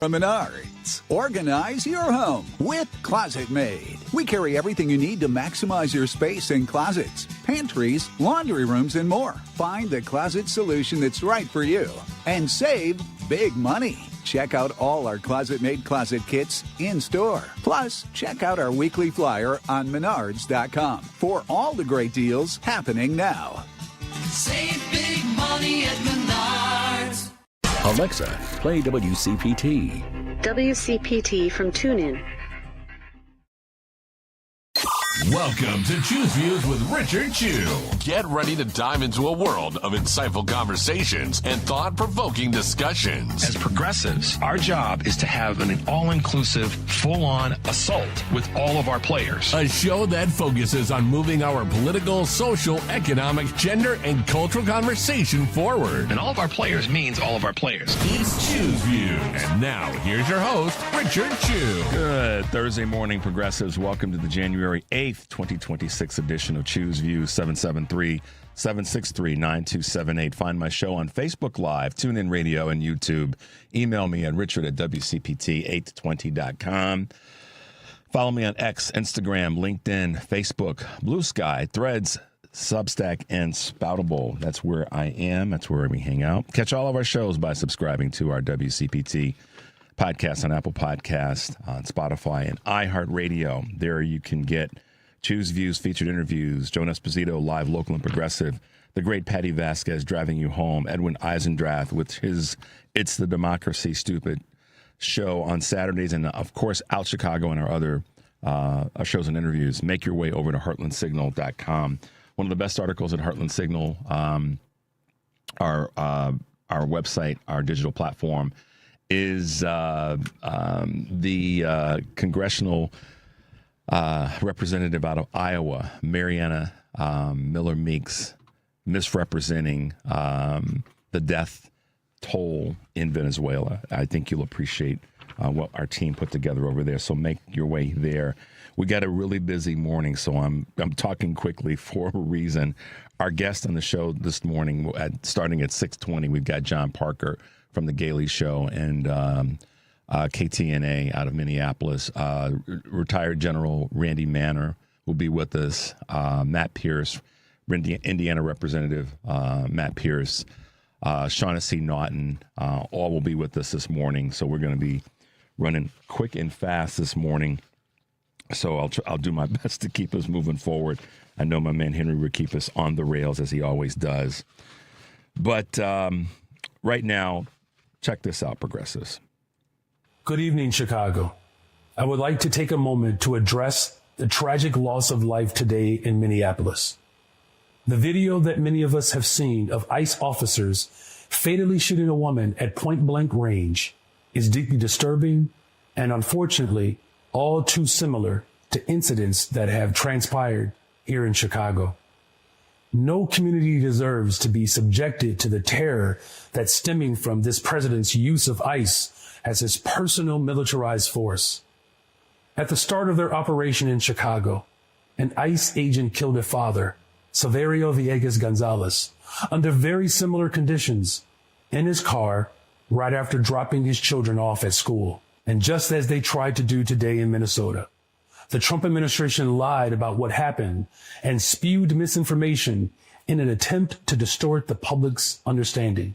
From Menards, organize your home with Closet Made. We carry everything you need to maximize your space in closets, pantries, laundry rooms, and more. Find the closet solution that's right for you and save big money. Check out all our Closet Made closet kits in store. Plus, check out our weekly flyer on Menards.com for all the great deals happening now. Save big money at Menards. Alexa, play WCPT. WCPT from TuneIn. Welcome to Choose Views with Richard Chew. Get ready to dive into a world of insightful conversations and thought-provoking discussions. As progressives, our job is to have an all-inclusive, full-on assault with all of our players. A show that focuses on moving our political, social, economic, gender, and cultural conversation forward. And all of our players means all of our players. It's Choose Views. And now, here's your host, Richard Chew. Good Thursday morning, progressives. Welcome to the January 8th, 2026 edition of Choose Views. 773-763-9278. Find my show on Facebook Live, TuneIn Radio, and YouTube. Email me at richard@WCPT820.com. Follow me on X, Instagram, LinkedIn, Facebook, Blue Sky, Threads, Substack, and Spoutable. That's where I am. That's where we hang out. Catch all of our shows by subscribing to our WCPT podcast on Apple Podcasts, on Spotify, and iHeartRadio. There you can get Choose Views, featured interviews, Joan Esposito, live, local, and progressive, the great Patty Vasquez driving you home, Edwin Eisendrath with his It's the Democracy Stupid show on Saturdays, and of course, Out Chicago and our other shows and interviews. Make your way over to heartlandsignal.com. One of the best articles at Heartland Signal, our website, our digital platform, is the congressional representative out of Iowa, Mariana Miller Meeks, misrepresenting the death toll in Venezuela. I think you'll appreciate what our team put together over there. So make your way there. We got a really busy morning, so I'm talking quickly for a reason. Our guest on the show this morning, starting at 6:20, we've got John Parker from the Gaily Show and KTNA out of Minneapolis. Retired General Randy Manor will be with us. Matt Pierce, Indiana Representative Matt Pierce, Shaughnessy Naughton, all will be with us this morning. So we're going to be running quick and fast this morning. So I'll do my best to keep us moving forward. I know my man Henry will keep us on the rails as he always does. But right now, check this out, progressives. Good evening, Chicago. I would like to take a moment to address the tragic loss of life today in Minneapolis. The video that many of us have seen of ICE officers fatally shooting a woman at point-blank range is deeply disturbing and, unfortunately, all too similar to incidents that have transpired here in Chicago. No community deserves to be subjected to the terror that's stemming from this president's use of ICE as his personal militarized force. At the start of their operation in Chicago, an ICE agent killed a father, Saverio Villegas Gonzalez, under very similar conditions in his car right after dropping his children off at school. And just as they tried to do today in Minnesota, the Trump administration lied about what happened and spewed misinformation in an attempt to distort the public's understanding.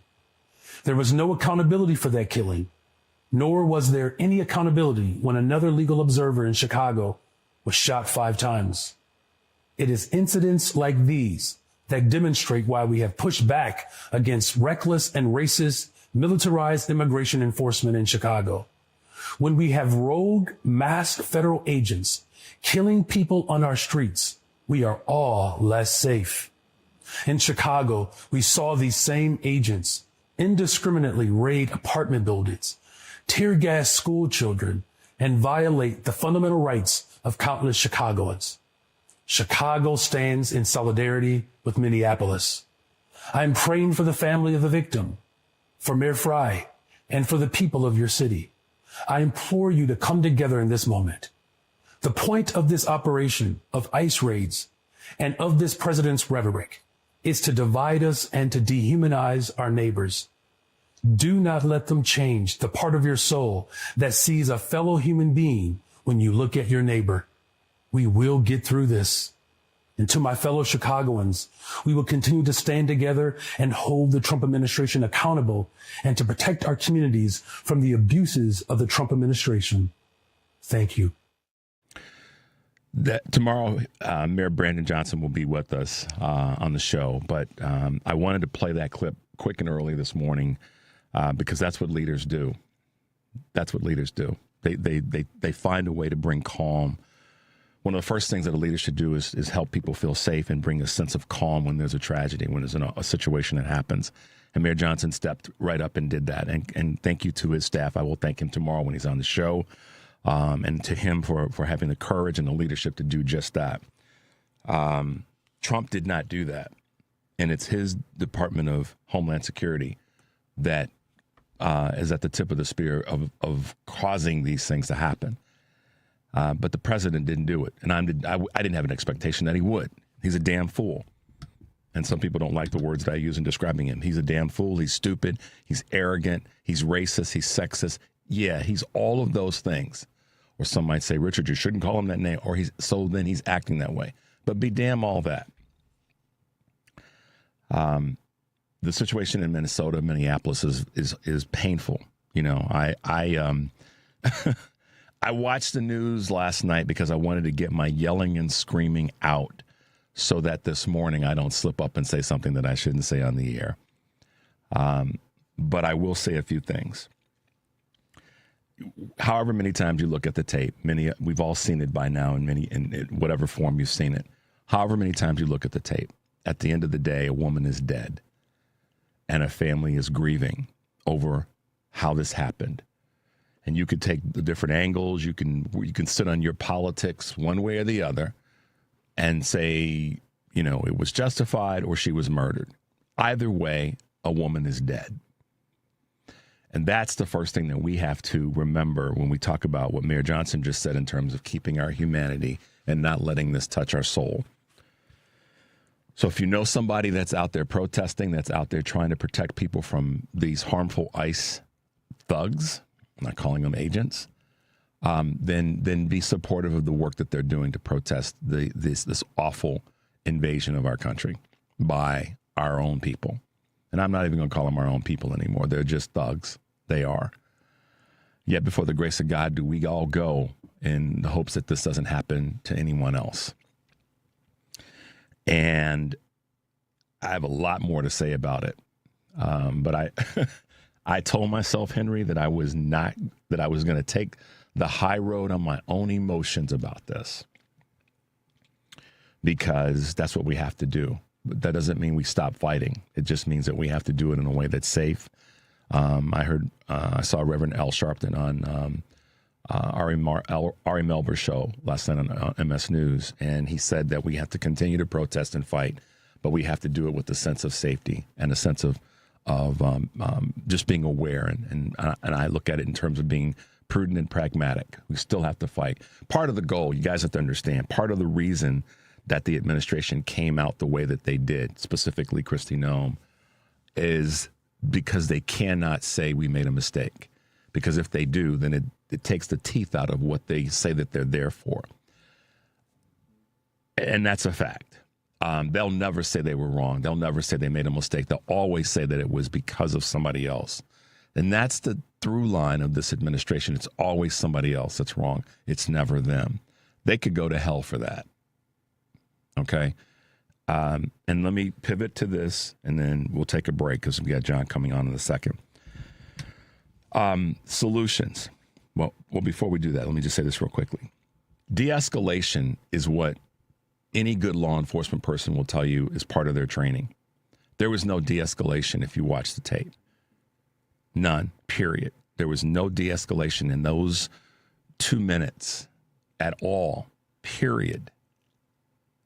There was no accountability for that killing, nor was there any accountability when another legal observer in Chicago was shot 5 times. It is incidents like these that demonstrate why we have pushed back against reckless and racist militarized immigration enforcement in Chicago. When we have rogue, masked federal agents killing people on our streets, we are all less safe. In Chicago, we saw these same agents indiscriminately raid apartment buildings, tear gas school children, and violate the fundamental rights of countless Chicagoans. Chicago stands in solidarity with Minneapolis. I am praying for the family of the victim, for Mayor Frey, and for the people of your city. I implore you to come together in this moment. The point of this operation of ICE raids and of this president's rhetoric is to divide us and to dehumanize our neighbors. Do not let them change the part of your soul that sees a fellow human being when you look at your neighbor. We will get through this. And to my fellow Chicagoans, we will continue to stand together and hold the Trump administration accountable and to protect our communities from the abuses of the Trump administration. Thank you. Tomorrow, Mayor Brandon Johnson will be with us on the show, but I wanted to play that clip quick and early this morning because that's what leaders do. That's what leaders do. They find a way to bring calm. One of the first things that a leader should do is help people feel safe and bring a sense of calm when there's a tragedy, when there's a situation that happens. And Mayor Johnson stepped right up and did that. And thank you to his staff. I will thank him tomorrow when he's on the show. And to him for having the courage and the leadership to do just that. Trump did not do that. And it's his Department of Homeland Security that is at the tip of the spear of causing these things to happen. But the president didn't do it. And I didn't have an expectation that he would. He's a damn fool. And some people don't like the words that I use in describing him. He's a damn fool. He's stupid. He's arrogant. He's racist. He's sexist. Yeah, he's all of those things. Or some might say, Richard, you shouldn't call him that name. Or then he's acting that way. But be damn all that. The situation in Minnesota, Minneapolis is painful. You know, I watched the news last night because I wanted to get my yelling and screaming out so that this morning I don't slip up and say something that I shouldn't say on the air. But I will say a few things. However many times you look at the tape, we've all seen it by now in whatever form you've seen it. However many times you look at the tape, at the end of the day, a woman is dead and a family is grieving over how this happened. And you could take the different angles. You can sit on your politics one way or the other and say, you know, it was justified or she was murdered. Either way, a woman is dead. And that's the first thing that we have to remember when we talk about what Mayor Johnson just said in terms of keeping our humanity and not letting this touch our soul. So if you know somebody that's out there protesting, that's out there trying to protect people from these harmful ICE thugs, I'm not calling them agents, then be supportive of the work that they're doing to protest this awful invasion of our country by our own people. And I'm not even going to call them our own people anymore. They're just thugs. They are. Yet before the grace of God do we all go in the hopes that this doesn't happen to anyone else. And I have a lot more to say about it. But I told myself, Henry, that I was going to take the high road on my own emotions about this because that's what we have to do. But that doesn't mean we stop fighting. It just means that we have to do it in a way that's safe. I saw Reverend Al Sharpton on Ari Melber's show last night on MS News, and he said that we have to continue to protest and fight, but we have to do it with a sense of safety and a sense of just being aware. And I look at it in terms of being prudent and pragmatic. We still have to fight. Part of the goal, you guys have to understand, part of the reason that the administration came out the way that they did, specifically Kristi Noem, is because they cannot say we made a mistake. Because if they do, then it takes the teeth out of what they say that they're there for. And that's a fact. They'll never say they were wrong. They'll never say they made a mistake. They'll always say that it was because of somebody else. And that's the through line of this administration. It's always somebody else that's wrong. It's never them. They could go to hell for that. Okay? And let me pivot to this, and then we'll take a break because we got John coming on in a second. Solutions. Well, before we do that, let me just say this real quickly. De-escalation is what any good law enforcement person will tell you is part of their training. There was no de-escalation if you watch the tape. None, period. There was no de-escalation in those 2 minutes at all, period.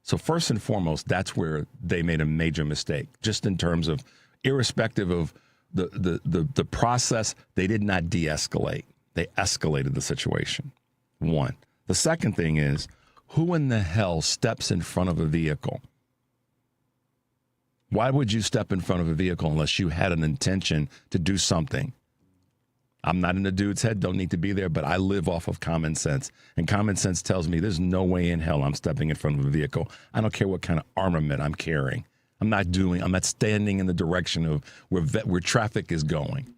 So first and foremost, that's where they made a major mistake, just in terms of, irrespective of the process, they did not de-escalate. They escalated the situation. One. The second thing is, who in the hell steps in front of a vehicle Why would you step in front of a vehicle unless you had an intention to do something? I'm not in the dude's head, don't need to be there, but I live off of common sense. And common sense tells me there's no way in hell I'm stepping in front of a vehicle. I don't care what kind of armament I'm carrying. I'm not standing in the direction of where traffic is going.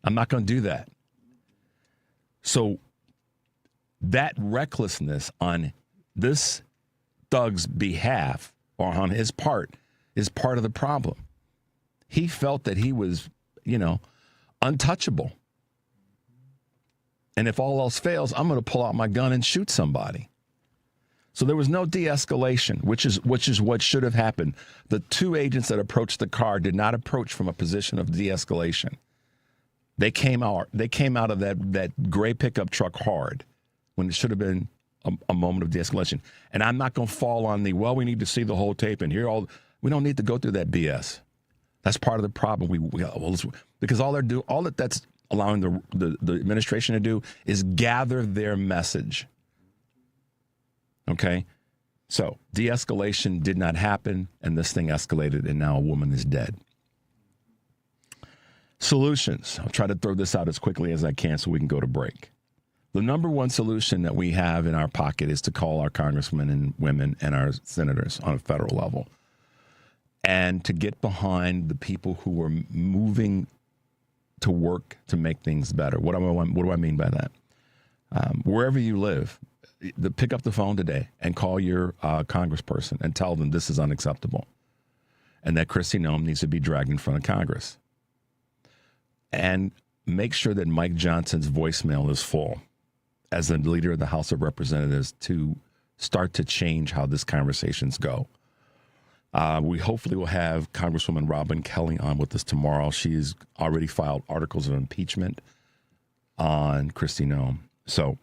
I'm not going to do that. So that recklessness on this thug's behalf or on his part is part of the problem. He felt that he was, untouchable. And if all else fails, I'm going to pull out my gun and shoot somebody. So there was no de-escalation, which is what should have happened. The two agents that approached the car did not approach from a position of de-escalation. They came out of that gray pickup truck hard when it should have been a moment of de-escalation. And I'm not going to fall on we need to see the whole tape and hear all. We don't need to go through that BS. That's part of the problem. Because all that's allowing the administration to do is gather their message. Okay? So de-escalation did not happen, and this thing escalated, and now a woman is dead. Solutions. I'll try to throw this out as quickly as I can so we can go to break. The number one solution that we have in our pocket is to call our congressmen and women and our senators on a federal level and to get behind the people who are moving to work to make things better. What do I mean by that? Wherever you live, pick up the phone today and call your congressperson and tell them this is unacceptable and that Kristi Noem needs to be dragged in front of Congress. And make sure that Mike Johnson's voicemail is full as the leader of the House of Representatives to start to change how these conversations go. We hopefully will have Congresswoman Robin Kelly on with us tomorrow. She's already filed articles of impeachment on Kristi Noem. So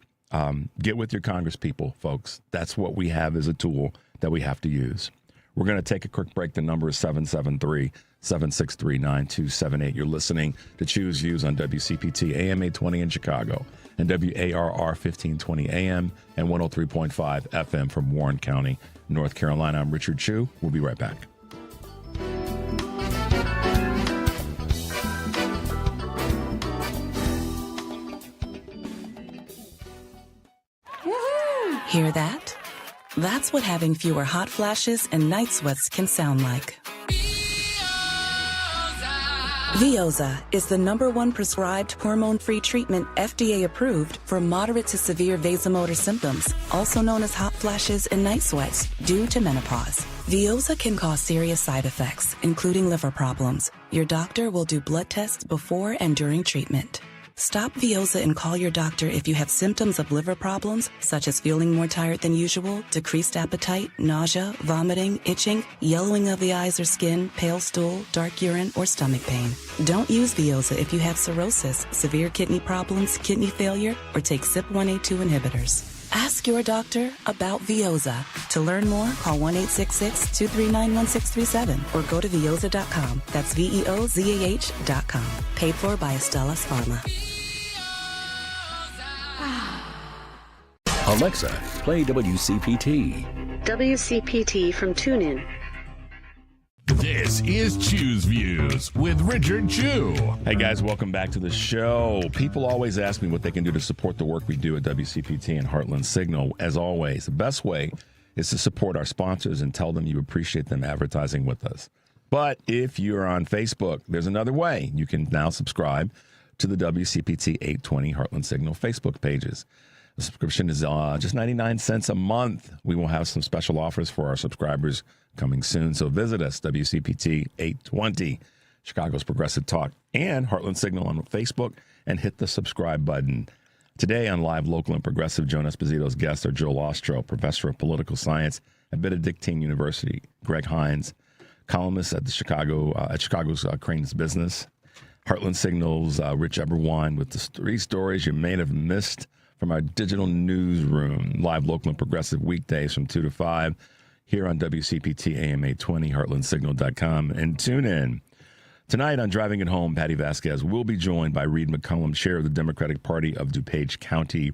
get with your congresspeople, folks. That's what we have as a tool that we have to use. We're going to take a quick break. The number is 773-763-9278. You're listening to Choose Views on WCPT AM 820 in Chicago and WARR 1520 AM and 103.5 FM from Warren County, North Carolina. I'm Richard Chu. We'll be right back. Hear that? That's what having fewer hot flashes and night sweats can sound like. Veoza is the #1 prescribed hormone-free treatment FDA approved for moderate to severe vasomotor symptoms, also known as hot flashes and night sweats, due to menopause. Veoza can cause serious side effects, including liver problems. Your doctor will do blood tests before and during treatment. Stop Veoza and call your doctor if you have symptoms of liver problems, such as feeling more tired than usual, decreased appetite, nausea, vomiting, itching, yellowing of the eyes or skin, pale stool, dark urine, or stomach pain. Don't use Veoza if you have cirrhosis, severe kidney problems, kidney failure, or take CYP1A2 inhibitors. Ask your doctor about Veoza. To learn more, call 1-866-239-1637 or go to Veoza.com. That's VEOZAH.com. Paid for by Astellas Pharma. Alexa, play WCPT. WCPT from TuneIn. This is Choose Views with Richard Chu. Hey guys, welcome back to the show. People always ask me what they can do to support the work we do at WCPT and Heartland Signal. As always, the best way is to support our sponsors and tell them you appreciate them advertising with us. But if you're on Facebook, there's another way. You can now subscribe to the WCPT 820 Heartland Signal Facebook pages. The subscription is just 99 cents a month. We will have some special offers for our subscribers coming soon. So visit us, WCPT 820, Chicago's Progressive Talk, and Heartland Signal on Facebook, and hit the subscribe button. Today on Live, Local, and Progressive, Joan Esposito's guests are Joel Ostro, professor of political science at Benedictine University, Greg Hines, columnist at Chicago's Crane's Business, Heartland Signal's Rich Eberwine with the 3 stories you may have missed from our digital newsroom. Live, Local, and Progressive weekdays from 2 to 5 here on WCPT AM 820, heartlandsignal.com, and tune in. Tonight on Driving It Home, Patty Vasquez will be joined by Reed McCollum, chair of the Democratic Party of DuPage County,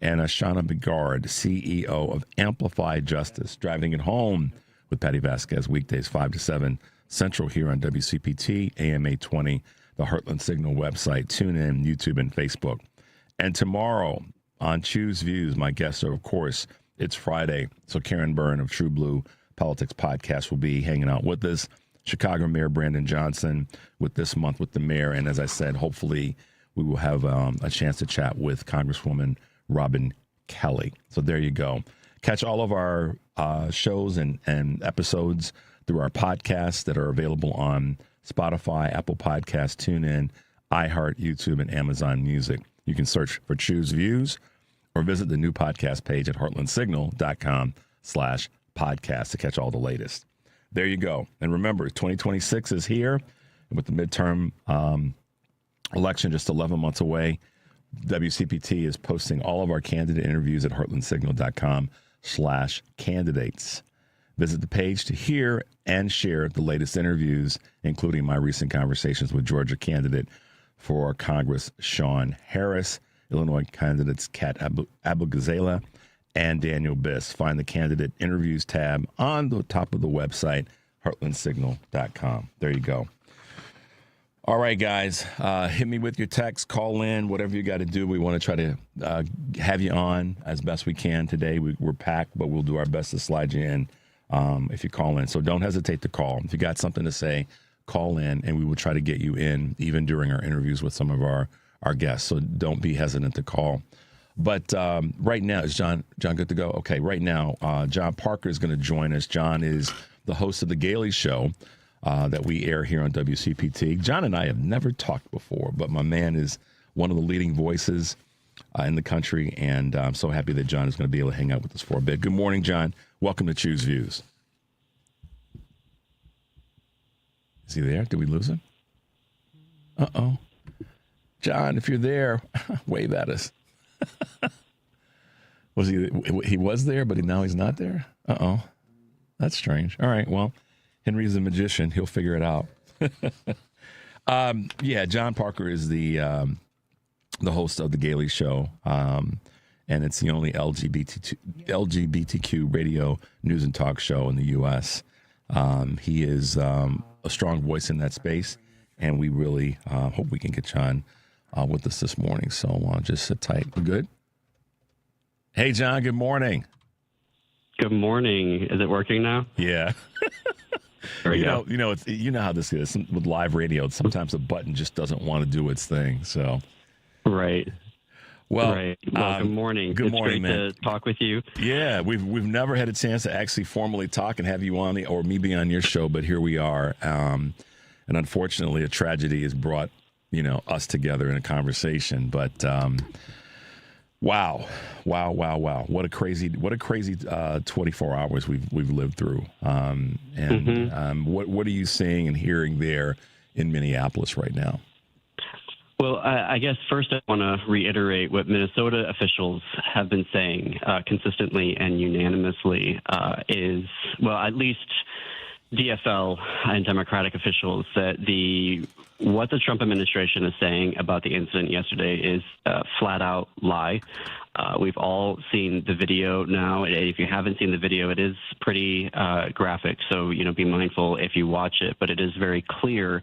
and Shauna Bigard, CEO of Amplify Justice. Driving It Home with Patty Vasquez, weekdays 5 to 7, Central here on WCPT, AM 820, the Heartland Signal website, tune in, YouTube, and Facebook. And tomorrow on Choose Views, my guests are, of course, it's Friday, so Karen Byrne of True Blue Politics Podcast will be hanging out with us. Chicago Mayor Brandon Johnson with This Month with the Mayor. And as I said, hopefully we will have a chance to chat with Congresswoman Robin Kelly. So there you go. Catch all of our shows and episodes through our podcasts that are available on Spotify, Apple Podcasts, TuneIn, iHeart, YouTube, and Amazon Music. You can search for Choose Views or visit the new podcast page at heartlandsignal.com/podcast to catch all the latest. There you go. And remember, 2026 is here. And with the midterm election just 11 months away, WCPT is posting all of our candidate interviews at heartlandsignal.com/candidates. Visit the page to hear and share the latest interviews, including my recent conversations with Georgia candidate for Congress, Sean Harris, Illinois candidates Kat Abou-Gazela, and Daniel Biss. Find the candidate interviews tab on the top of the website, heartlandsignal.com. There you go. All right, guys, hit me with your text, call in, whatever you got to do. We want to try to have you on as best we can today. We're packed, but we'll do our best to slide you in if you call in. So don't hesitate to call. If you got something to say, call in, and we will try to get you in even during our interviews with some of our guests. So don't be hesitant to call. But right now, is John good to go? Okay, right now, John Parker is going to join us. John is the host of the Gaily Show that we air here on WCPT. John and I have never talked before, but my man is one of the leading voices in the country, and I'm so happy that John is going to be able to hang out with us for a bit. Good morning, John. Welcome to Choose Views. Is he there? Did we lose him? Uh-oh. John, if you're there, wave at us. He was there, but now he's not there? Uh-oh. That's strange. All right, well, Henry's a magician. He'll figure it out. John Parker is the host of the Gaily Show, and it's the only LGBTQ radio news and talk show in the U.S. He is a strong voice in that space, and we really hope we can get John with us this morning. So just sit tight. We're good? Hey, John, good morning. Good morning. Is it working now? Yeah. You know how this is with live radio. Sometimes the button just doesn't want to do its thing. So, right. Well, right. Well, good morning. Good morning, man. It's great to talk with you. Yeah, we've never had a chance to actually formally talk and have you on or me be on your show, but here we are. And unfortunately, a tragedy has brought us together in a conversation. But wow, what a crazy 24 hours we've lived through. What are you seeing and hearing there in Minneapolis right now? Well, I guess first I want to reiterate what Minnesota officials have been saying consistently and unanimously is, well, at least DFL and Democratic officials, that what the Trump administration is saying about the incident yesterday is a flat-out lie. We've all seen the video now. If you haven't seen the video, it is pretty graphic, so be mindful if you watch it. But it is very clear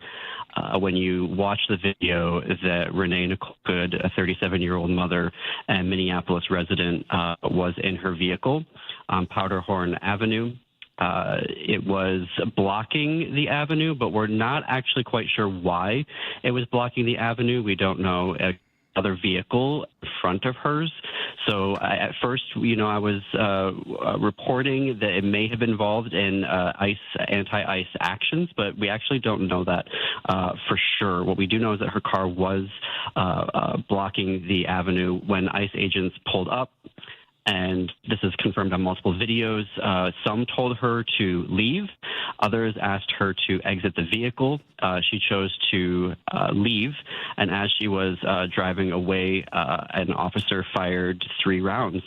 when you watch the video that Renee Nicole Good, a 37-year-old mother and Minneapolis resident, was in her vehicle on Powderhorn Avenue. It was blocking the avenue, but we're not actually quite sure why it was blocking the avenue. We don't know another vehicle in front of hers. So at first, I was reporting that it may have been involved in anti-ICE actions, but we actually don't know that for sure. What we do know is that her car was blocking the avenue when ICE agents pulled up. And this is confirmed on multiple videos. Some told her to leave. Others asked her to exit the vehicle. She chose to leave. And as she was driving away, an officer fired 3 rounds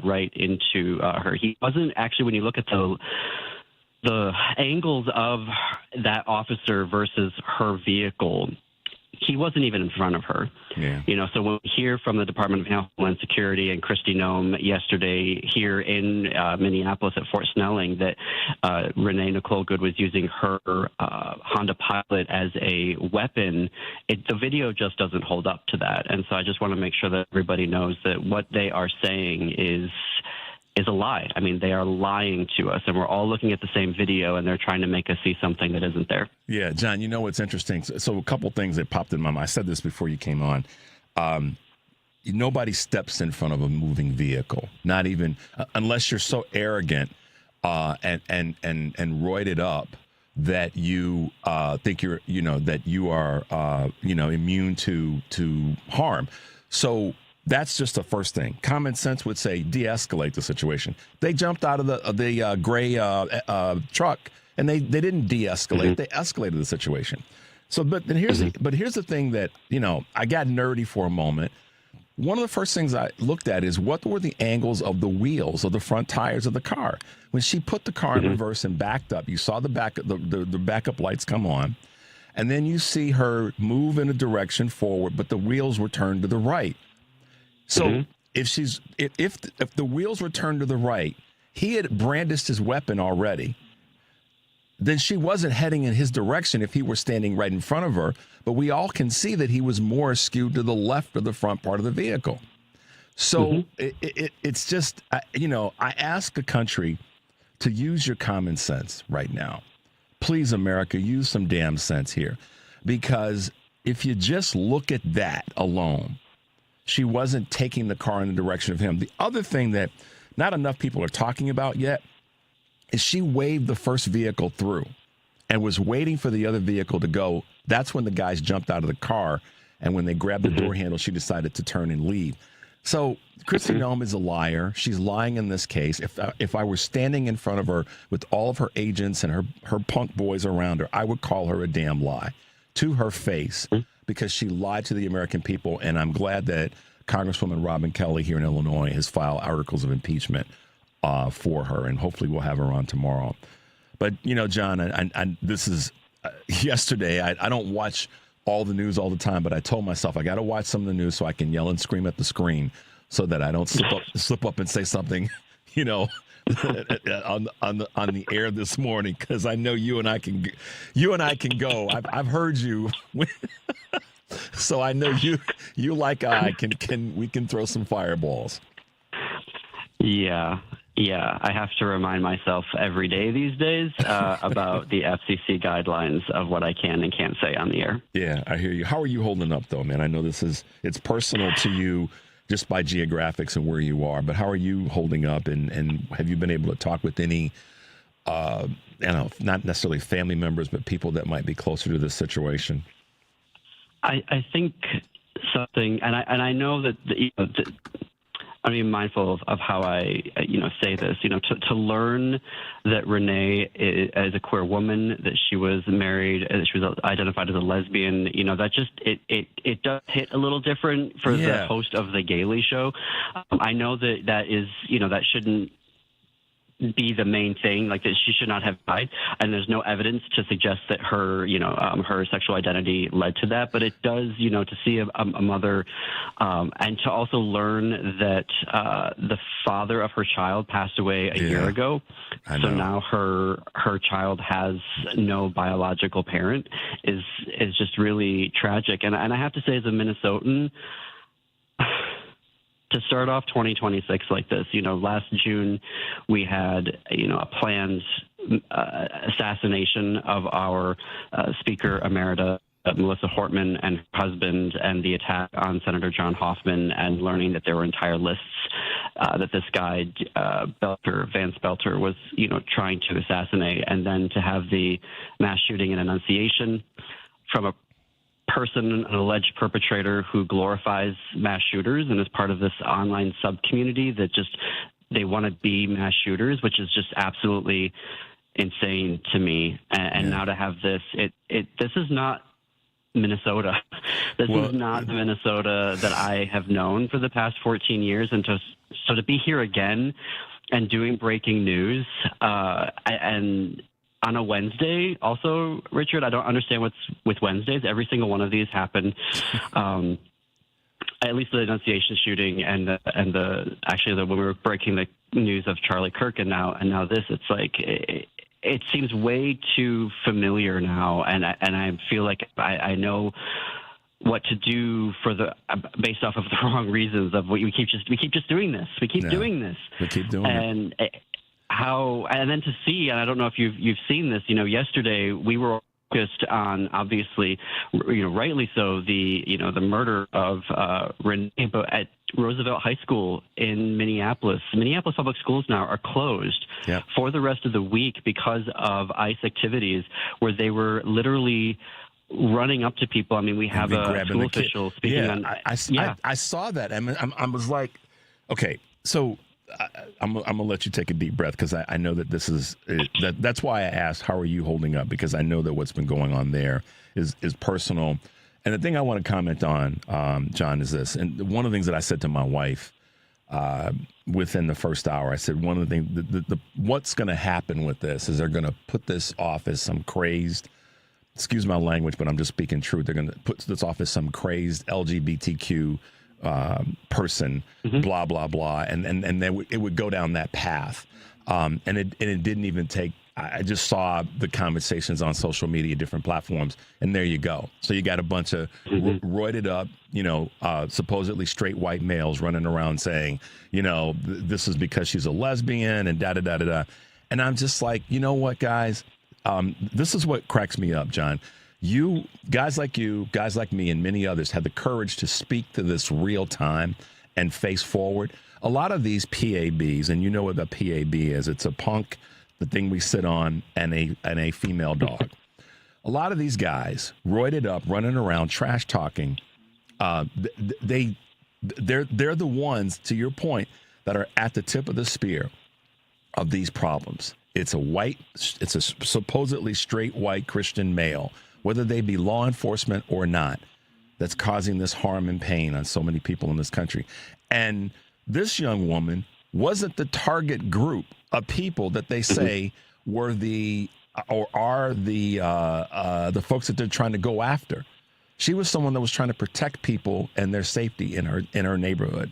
right into her. He wasn't actually, when you look at the angles of that officer versus her vehicle, he wasn't even in front of her. Yeah. So when we hear from the Department of Homeland Security and Kristi Noem yesterday here in Minneapolis at Fort Snelling that Renee Nicole Good was using her Honda Pilot as a weapon, the video just doesn't hold up to that. And so I just want to make sure that everybody knows that what they are saying is a lie. I mean, they are lying to us, and we're all looking at the same video, and they're trying to make us see something that isn't there. Yeah, John, what's interesting? So a couple things that popped in my mind. I said this before you came on. Nobody steps in front of a moving vehicle, not even unless you're so arrogant and roided up that you think that you are immune to harm. So that's just the first thing. Common sense would say de-escalate the situation. They jumped out of the gray truck, and they didn't de-escalate. They escalated the situation. So, but here's the thing that I got nerdy for a moment. One of the first things I looked at is what were the angles of the wheels of the front tires of the car. When she put the car in reverse and backed up, you saw the backup lights come on, and then you see her move in a direction forward, but the wheels were turned to the right. So if the wheels were turned to the right, he had brandished his weapon already. Then she wasn't heading in his direction if he were standing right in front of her. But we all can see that he was more skewed to the left of the front part of the vehicle. So it's just, I ask a country to use your common sense right now. Please, America, use some damn sense here. Because if you just look at that alone, she wasn't taking the car in the direction of him. The other thing that not enough people are talking about yet is she waved the first vehicle through and was waiting for the other vehicle to go. That's when the guys jumped out of the car, and when they grabbed the door handle, she decided to turn and leave. So Kristi Noem is a liar. She's lying in this case. If I were standing in front of her with all of her agents and her punk boys around her, I would call her a damn lie to her face, because she lied to the American people, and I'm glad that Congresswoman Robin Kelly here in Illinois has filed articles of impeachment for her, and hopefully we'll have her on tomorrow. But, John, I this is yesterday. I don't watch all the news all the time, but I told myself I got to watch some of the news so I can yell and scream at the screen so that I don't slip up and say something, on the air this morning, because I know you and I can go. I've heard you. So I know you like I we can throw some fireballs. Yeah. I have to remind myself every day these days about the FCC guidelines of what I can and can't say on the air. Yeah, I hear you. How are you holding up, though, man? I know it's personal to you just by geographics and where you are, but how are you holding up? And have you been able to talk with any, not necessarily family members, but people that might be closer to this situation? I think something, and I know that I'm being mindful of how I say this. To learn that Renee is a queer woman, that she was married, that she was identified as a lesbian. That just it does hit a little different for the host of the Gaily Show. I know that is that shouldn't be the main thing, like that she should not have died, and there's no evidence to suggest that her her sexual identity led to that, but it does to see a mother and to also learn that the father of her child passed away a year ago, so now her child has no biological parent is just really tragic. And I have to say, as a Minnesotan, to start off 2026 like this, last June we had, a planned assassination of our Speaker Emerita, Melissa Hortman, and her husband, and the attack on Senator John Hoffman, and learning that there were entire lists that this guy, Vance Belter, was, trying to assassinate, and then to have the mass shooting in Annunciation from a person, an alleged perpetrator who glorifies mass shooters and is part of this online sub-community that just, they want to be mass shooters, which is just absolutely insane to me. And now to have this, this is not Minnesota. This is not the Minnesota that I have known for the past 14 years. And to be here again and doing breaking news, and on a Wednesday. Also, Richard, I don't understand what's with Wednesdays. Every single one of these happened. At least the Annunciation shooting and when we were breaking the news of Charlie Kirk and now this, it's like it seems way too familiar now, and I feel like I know what to do based off of the wrong reasons of what we keep just doing this. We keep doing this. We keep doing it. And then to see, and I don't know if you've seen this, yesterday we were focused on, obviously, rightly so, the murder of Renee at Roosevelt High School in Minneapolis. Minneapolis public schools now are closed for the rest of the week because of ICE activities where they were literally running up to people. I mean, we have a school official speaking on. I saw that. I was like, okay, so I'm gonna let you take a deep breath because I know that this is that's why I asked, how are you holding up? Because I know that what's been going on there is personal. And the thing I want to comment on, John, is this. And one of the things that I said to my wife within the first hour, I said one of the things, what's going to happen with this is they're going to put this off as some crazed, excuse my language, but I'm just speaking truth. They're going to put this off as some crazed LGBTQ person, blah, blah, blah. And then it would go down that path. And it didn't even take, I just saw the conversations on social media, different platforms, and there you go. So you got a bunch of roided up, supposedly straight white males running around saying, this is because she's a lesbian and da-da-da-da-da. And I'm just like, you know what, guys? This is what cracks me up, John. Guys like me, and many others had the courage to speak to this real time and face forward. A lot of these PABs, and you know what a PAB is, it's a punk, the thing we sit on, and a female dog. A lot of these guys, roided up, running around, trash talking, they're the ones, to your point, that are at the tip of the spear of these problems. It's a supposedly straight white Christian male, whether they be law enforcement or not, that's causing this harm and pain on so many people in this country. And this young woman wasn't the target group of people that they say were are the folks that they're trying to go after. She was someone that was trying to protect people and their safety in her neighborhood.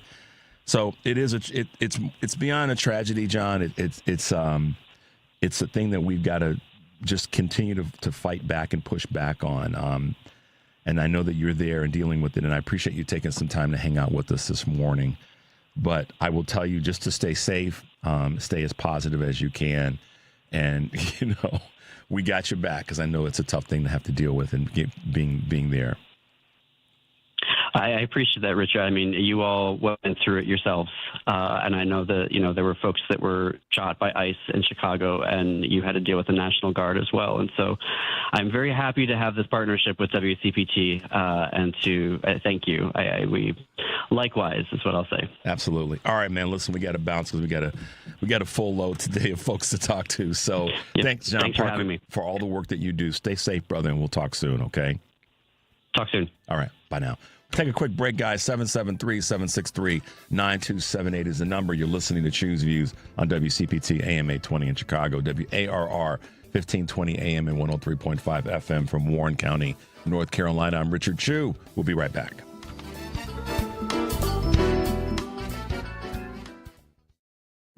So it's beyond a tragedy, John. It's a thing that we've got to just continue to fight back and push back on. And I know that you're there and dealing with it, and I appreciate you taking some time to hang out with us this morning. But I will tell you just to stay safe, stay as positive as you can. And, we got your back because I know it's a tough thing to have to deal with and being there. I appreciate that, Richard. I mean, you all went through it yourselves. And I know that, there were folks that were shot by ICE in Chicago, and you had to deal with the National Guard as well. And so I'm very happy to have this partnership with WCPT and to thank you. We likewise is what I'll say. Absolutely. All right, man. Listen, we got to bounce because we got a full load today of folks to talk to. So thanks, John Thanks Parker, for having me. for all the work that you do. Stay safe, brother, and we'll talk soon, okay? Talk soon. All right. Bye now. Take a quick break, guys. 773-763-9278 is the number. You're listening to Choose Views on WCPT AM 820 in Chicago, WARR 1520 AM and 103.5 FM from Warren County, North Carolina. I'm Richard Chu. We'll be right back.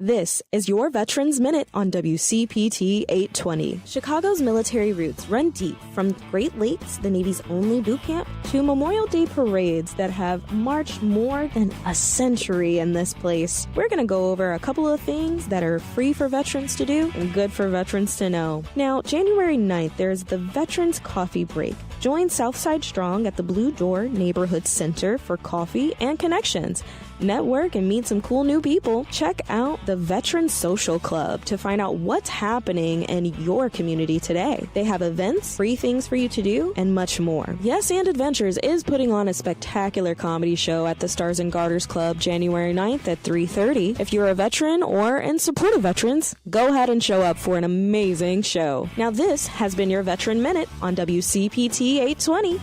This is your Veterans Minute on WCPT 820. Chicago's military roots run deep from Great Lakes, the Navy's only boot camp, to Memorial Day parades that have marched more than a century in this place. We're going to go over a couple of things that are free for veterans to do and good for veterans to know. Now, January 9th, there's the Veterans Coffee Break. Join Southside Strong at the Blue Door Neighborhood Center for coffee and connections. Network and meet some cool new people. Check out the Veterans Social Club to find out what's happening in your community today. They have events, free things for you to do, and much more. Yes and Adventures is putting on a spectacular comedy show at the Stars and Garters Club January 9th at 3:30. If you're a veteran or in support of veterans, go ahead and show up for an amazing show. Now this has been your Veteran Minute on WCPT 820.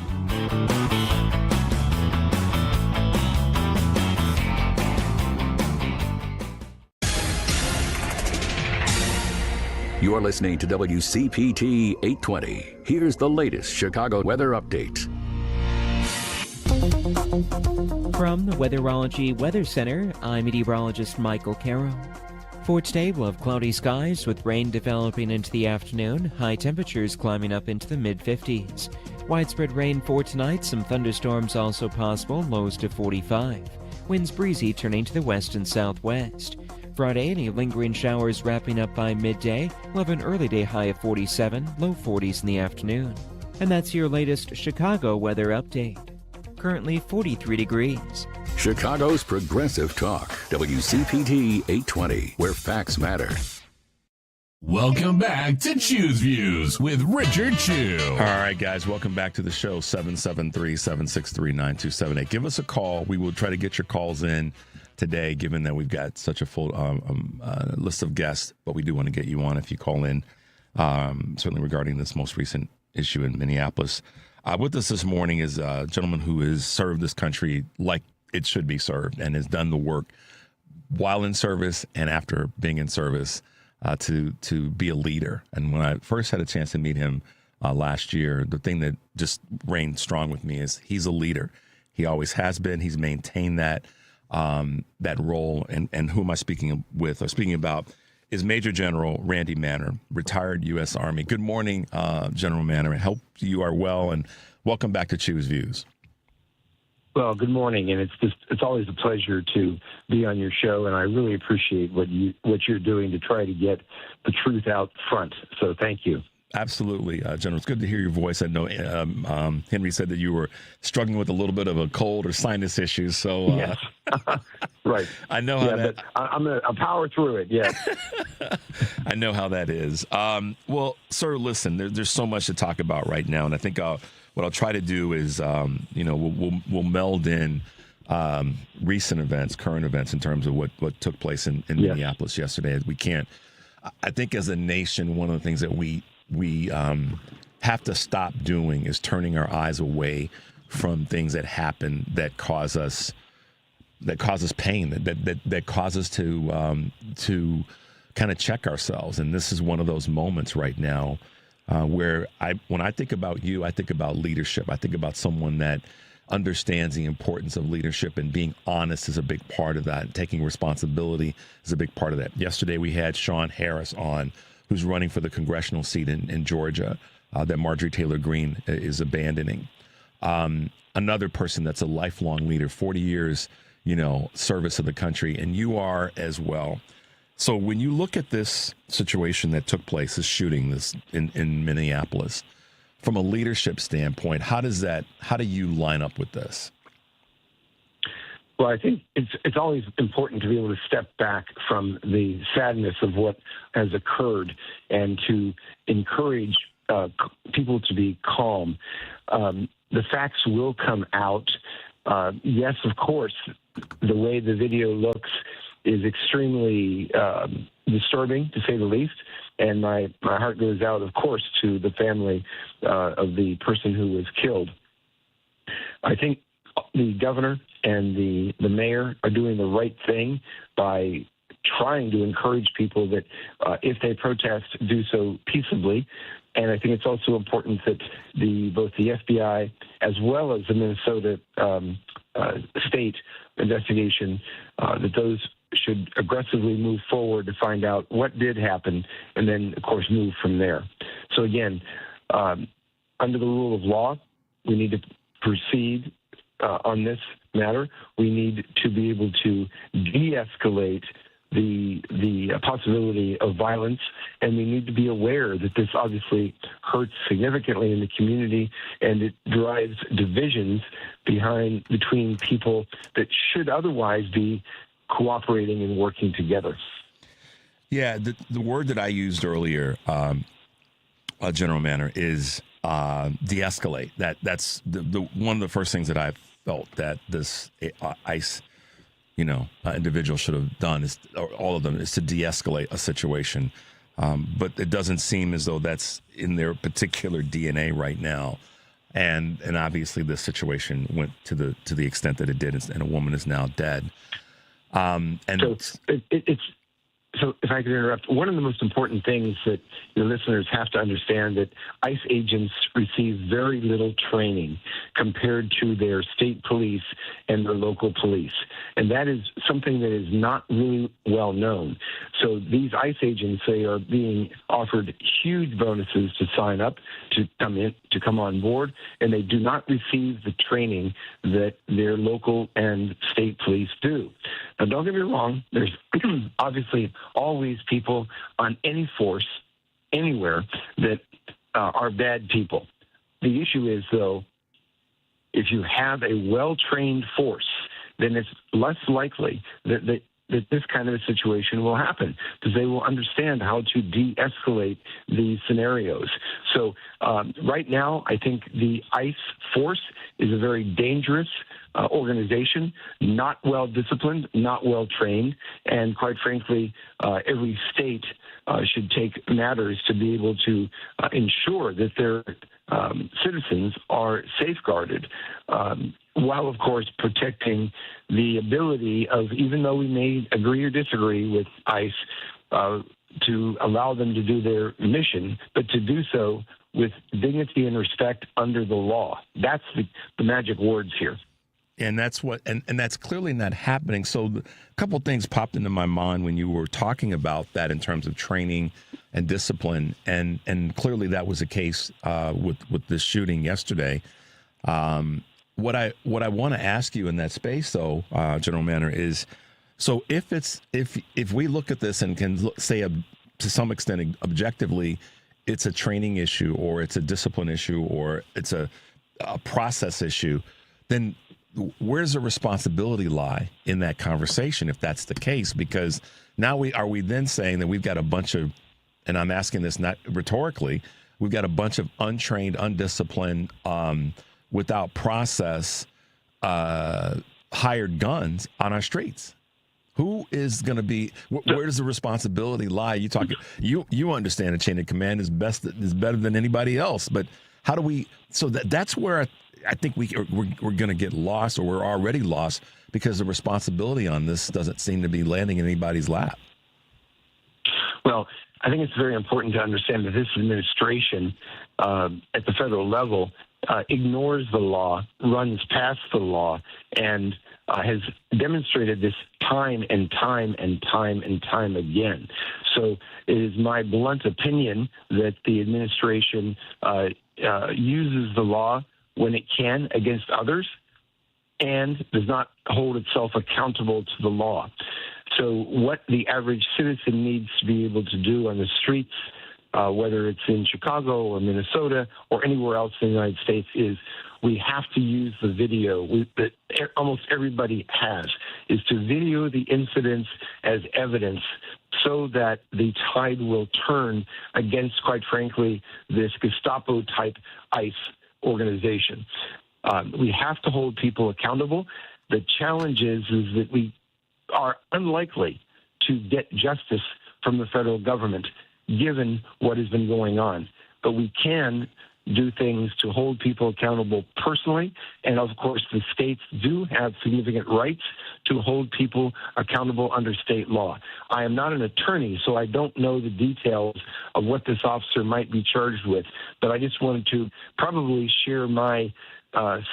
You're listening to WCPT 820. Here's the latest Chicago weather update. From the Weatherology Weather Center, I'm meteorologist Michael Caro. For today, we'll have cloudy skies with rain developing into the afternoon, high temperatures climbing up into the mid-50s. Widespread rain for tonight, some thunderstorms also possible, lows to 45. Winds breezy turning to the west and southwest. Friday, any lingering showers wrapping up by midday. We'll have an early day high of 47, low 40s in the afternoon. And that's your latest Chicago weather update. Currently 43 degrees. Chicago's Progressive Talk, WCPT 820, where facts matter. Welcome back to Choose Views with Richard Chew. All right, guys, welcome back to the show, 773-763-9278. Give us a call. We will try to get your calls in today, given that we've got such a full list of guests, but we do want to get you on if you call in, certainly regarding this most recent issue in Minneapolis. With us this morning is a gentleman who has served this country like it should be served and has done the work while in service and after being in service to be a leader. And when I first had a chance to meet him last year, the thing that just reigned strong with me is he's a leader. He always has been. He's maintained that role. And who am I speaking with or speaking about is Major General Randy Manner, retired U.S. Army. Good morning, General Manner. I hope you are well, and welcome back to Choose Views. Well, good morning, and it's always a pleasure to be on your show, and I really appreciate what you're doing to try to get the truth out front. So thank you. Absolutely, General. It's good to hear your voice. I know Henry said that you were struggling with a little bit of a cold or sinus issues. So yes, right. I know how that. But I'm gonna power through it. Yeah, I know how that is. Well, sir, listen. There's so much to talk about right now, and I think what I'll try to do is, we'll meld in recent events, current events, in terms of what took place in Minneapolis yesterday. We can't. I think as a nation, one of the things that we have to stop doing is turning our eyes away from things that happen that cause us pain, that cause us to kind of check ourselves. And this is one of those moments right now where when I think about you, I think about leadership. I think about someone that understands the importance of leadership, and being honest is a big part of that. Taking responsibility is a big part of that. Yesterday, we had Sean Harris on, who's running for the congressional seat in Georgia that Marjorie Taylor Greene is abandoning. Another person that's a lifelong leader, 40 years, service of the country, and you are as well. So when you look at this situation that took place, this shooting in Minneapolis, from a leadership standpoint, how do you line up with this? Well, I think it's always important to be able to step back from the sadness of what has occurred and to encourage people to be calm. The facts will come out. Yes, of course, the way the video looks is extremely disturbing, to say the least. And my heart goes out, of course, to the family of the person who was killed. I think the governor and the mayor are doing the right thing by trying to encourage people that if they protest, do so peaceably. And I think it's also important that both the FBI as well as the Minnesota state investigation, that those should aggressively move forward to find out what did happen, and then, of course, move from there. So, again, under the rule of law, we need to proceed on this matter. We need to be able to de-escalate the possibility of violence, and we need to be aware that this obviously hurts significantly in the community, and it drives divisions between people that should otherwise be cooperating and working together. Yeah, the word that I used earlier, General Manner, is de-escalate. That's the one of the first things that I felt that this ICE individual should have done, or all of them, is to de-escalate a situation. But it doesn't seem as though that's in their particular DNA right now. And obviously this situation went to the extent that it did, and a woman is now dead. So it's So if I could interrupt, one of the most important things that your listeners have to understand that ICE agents receive very little training compared to their state police and their local police. And that is something that is not really well known. So these ICE agents, they are being offered huge bonuses to sign up, to come on board, and they do not receive the training that their local and state police do. Now, don't get me wrong, there's obviously always people on any force, anywhere, that are bad people. The issue is, though, if you have a well-trained force, then it's less likely that this kind of a situation will happen, because they will understand how to de-escalate these scenarios. So right now, I think the ICE force is a very dangerous organization, not well disciplined, not well trained, and quite frankly, every state should take matters to be able to ensure that their citizens are safeguarded, while, of course, protecting the ability of, even though we may agree or disagree with ICE, to allow them to do their mission, but to do so with dignity and respect under the law. That's the magic words here. And that's what, and that's clearly not happening. So a couple things popped into my mind when you were talking about that in terms of training and discipline, and clearly that was the case with this shooting yesterday. What I want to ask you in that space, though, General Manor, is so if we look at this and can say to some extent objectively, it's a training issue or it's a discipline issue or it's a process issue, then where's the responsibility lie in that conversation if that's the case? Because now are we then saying that we've got a bunch of, and I'm asking this not rhetorically, we've got a bunch of untrained, undisciplined, without process, hired guns on our streets? Who is going to be? Where does the responsibility lie? You understand the chain of command is better than anybody else. But how do we? So that's where I think we're going to get lost, or we're already lost, because the responsibility on this doesn't seem to be landing in anybody's lap. Well, I think it's very important to understand that this administration at the federal level ignores the law, runs past the law, and has demonstrated this time and time and time and time again. So it is my blunt opinion that the administration uses the law when it can against others and does not hold itself accountable to the law. So what the average citizen needs to be able to do on the streets, whether it's in Chicago or Minnesota or anywhere else in the United States, is we have to use the video that almost everybody has, is to video the incidents as evidence so that the tide will turn against, quite frankly, this Gestapo-type ICE organization. We have to hold people accountable. The challenge is that we are unlikely to get justice from the federal government, given what has been going on. But we can do things to hold people accountable personally, and of course the states do have significant rights to hold people accountable under state law. I am not an attorney, so I don't know the details of what this officer might be charged with, but I just wanted to probably share my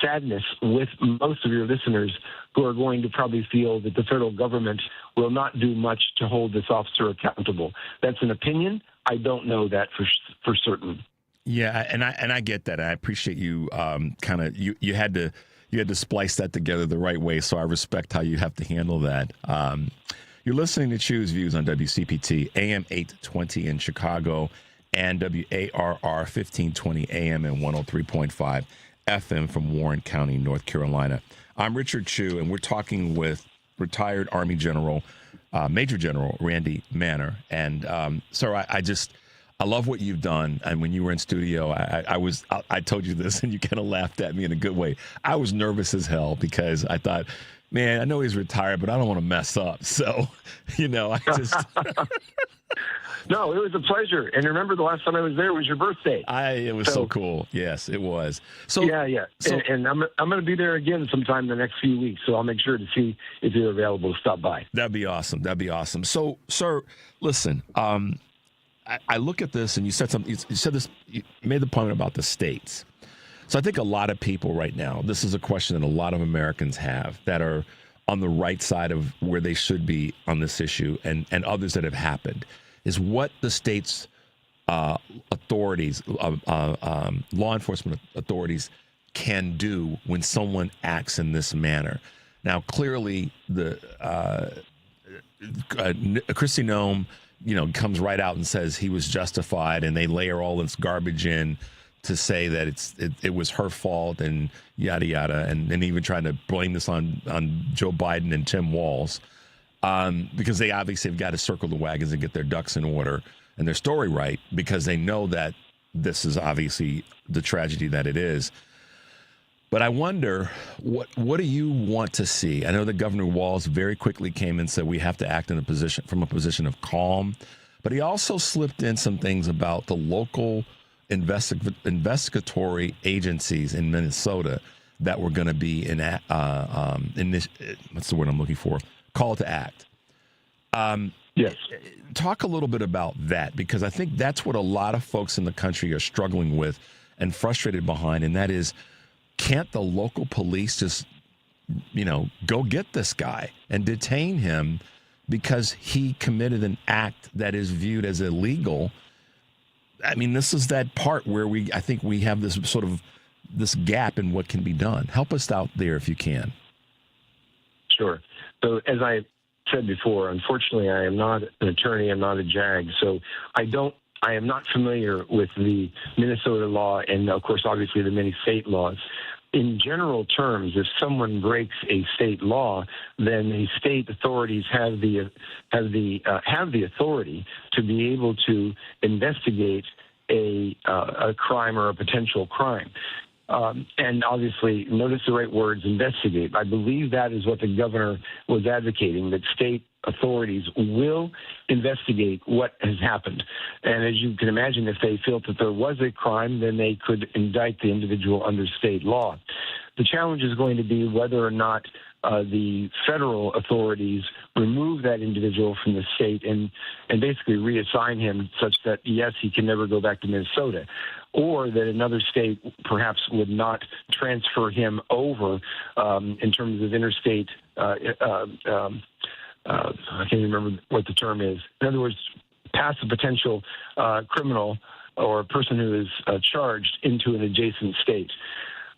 sadness with most of your listeners who are going to probably feel that the federal government will not do much to hold this officer accountable. That's an opinion. I don't know that for certain. Yeah, and I get that. I appreciate you you had to splice that together the right way, so I respect how you have to handle that. You're listening to Choose Views on WCPT, AM 820 in Chicago, and WARR 1520 AM and 103.5 FM from Warren County, North Carolina. I'm Richard Chu, and we're talking with retired Army General, Major General Randy Manor. And, sir, I love what you've done. And when you were in studio, I told you this, and you kind of laughed at me in a good way. I was nervous as hell because I thought, man, I know he's retired, but I don't want to mess up. So, I just No, it was a pleasure. And remember, the last time I was there was your birthday. It was so cool. Yes, it was. So yeah. So, and I'm going to be there again sometime in the next few weeks. So I'll make sure to see if you're available to stop by. That'd be awesome. So, sir, listen. I look at this, and you said something. You said this. You made the point about the states. So I think a lot of people right now, this is a question that a lot of Americans have that are on the right side of where they should be on this issue, and others that have happened, is what the state's authorities, law enforcement authorities, can do when someone acts in this manner. Now, clearly, the Kristi Noem, comes right out and says he was justified, and they layer all this garbage in to say that it was her fault and yada yada, and even trying to blame this on Joe Biden and Tim Walz, because they obviously have got to circle the wagons and get their ducks in order and their story right, because they know that this is obviously the tragedy that it is. But I wonder, what do you want to see? I know that Governor Walz very quickly came and said we have to act from a position of calm, but he also slipped in some things about the local investigatory agencies in Minnesota that were going to be in this, what's the word I'm looking for? Call to act. Yes. Talk a little bit about that, because I think that's what a lot of folks in the country are struggling with and frustrated behind, and that is, can't the local police just, go get this guy and detain him because he committed an act that is viewed as illegal? I mean, this is that part where I think we have this sort of this gap in what can be done. Help us out there if you can. Sure. So as I said before, unfortunately, I am not an attorney. I'm not a JAG. So I am not familiar with the Minnesota law and, of course, obviously the many state laws. In general terms, if someone breaks a state law, then the state authorities have the authority to be able to investigate a crime or a potential crime. And obviously, notice the right words, investigate. I believe that is what the governor was advocating, that state authorities will investigate what has happened. And as you can imagine, if they felt that there was a crime, then they could indict the individual under state law. The challenge is going to be whether or not the federal authorities remove that individual from the state and basically reassign him such that, yes, he can never go back to Minnesota, or that another state perhaps would not transfer him over in terms of interstate I can't remember what the term is. In other words, pass a potential criminal or a person who is charged into an adjacent state.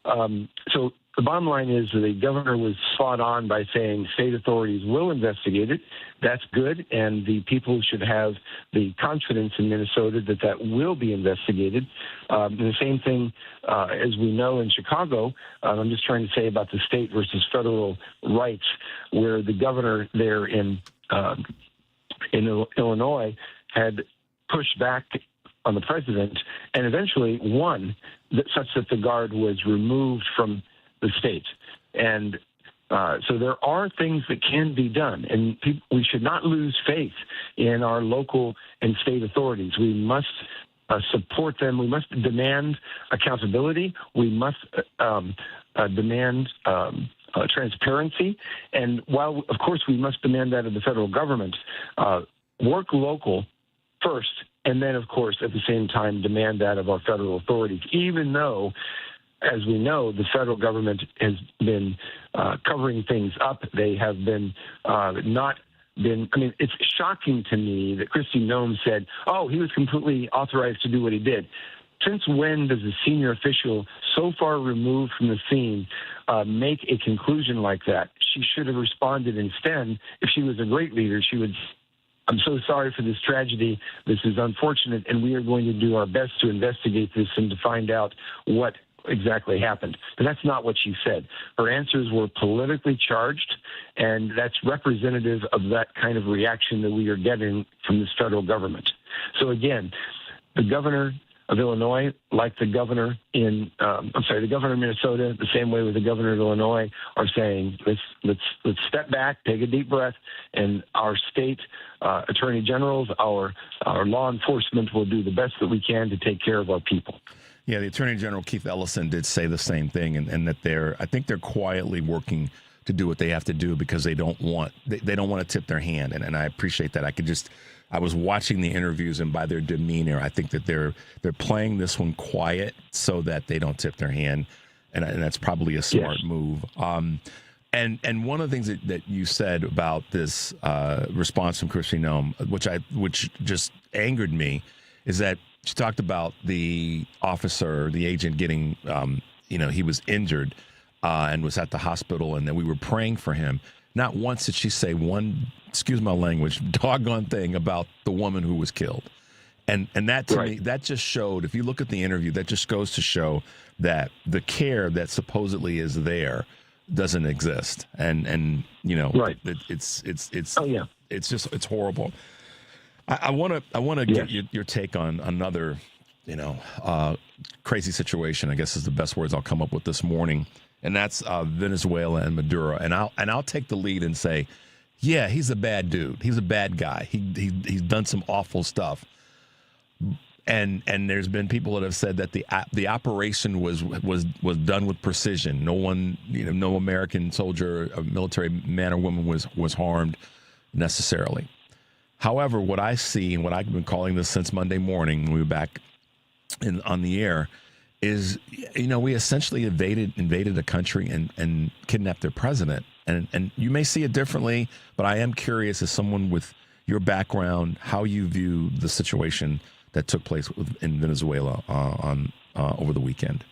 So the bottom line is that the governor was spot on by saying state authorities will investigate it. That's good, and the people should have the confidence in Minnesota that that will be investigated. And the same thing as we know in Chicago, I'm just trying to say about the state versus federal rights, where the governor there in Illinois had pushed back on the president and eventually won, such that the guard was removed from the state. And so there are things that can be done, and we should not lose faith in our local and state authorities. We must support them. We must demand accountability. We must demand transparency. And while, of course, we must demand that of the federal government, work local first, and then, of course, at the same time, demand that of our federal authorities, even though, as we know, the federal government has been covering things up. They have been it's shocking to me that Kristi Noem said, he was completely authorized to do what he did. Since when does a senior official so far removed from the scene make a conclusion like that? She should have responded instead. If she was a great leader, she would, I'm so sorry for this tragedy. This is unfortunate, and we are going to do our best to investigate this and to find out what exactly happened. But that's not what she said. Her answers were politically charged, and that's representative of that kind of reaction that we are getting from this federal government. So again, the governor of Illinois, like the governor the governor of Minnesota, the same way with the governor of Illinois, are saying, let's step back, take a deep breath, and our state attorney generals, our law enforcement will do the best that we can to take care of our people. Yeah, the Attorney General Keith Ellison did say the same thing, and that I think they're quietly working to do what they have to do because they don't want to tip their hand, and I appreciate that. I was watching the interviews, and by their demeanor, I think that they're playing this one quiet so that they don't tip their hand, and that's probably a smart move. And one of the things that you said about this response from Kristi Noem, which just angered me, is that she talked about the officer, the agent getting, he was injured and was at the hospital, and that we were praying for him. Not once did she say one, excuse my language, doggone thing about the woman who was killed. And that to me, that just showed, if you look at the interview, that just goes to show that the care that supposedly is there doesn't exist. And it's horrible. I want to get your take on another, crazy situation, I guess is the best words I'll come up with this morning, and that's Venezuela and Maduro. And I'll take the lead and say, yeah, he's a bad dude. He's a bad guy. He's done some awful stuff. And there's been people that have said that the operation was done with precision. No one, no American soldier, military man or woman was harmed necessarily. However, what I see, and what I've been calling this since Monday morning when we were back on the air, is, we essentially invaded a country and kidnapped their president. And you may see it differently, but I am curious, as someone with your background, how you view the situation that took place in Venezuela over the weekend.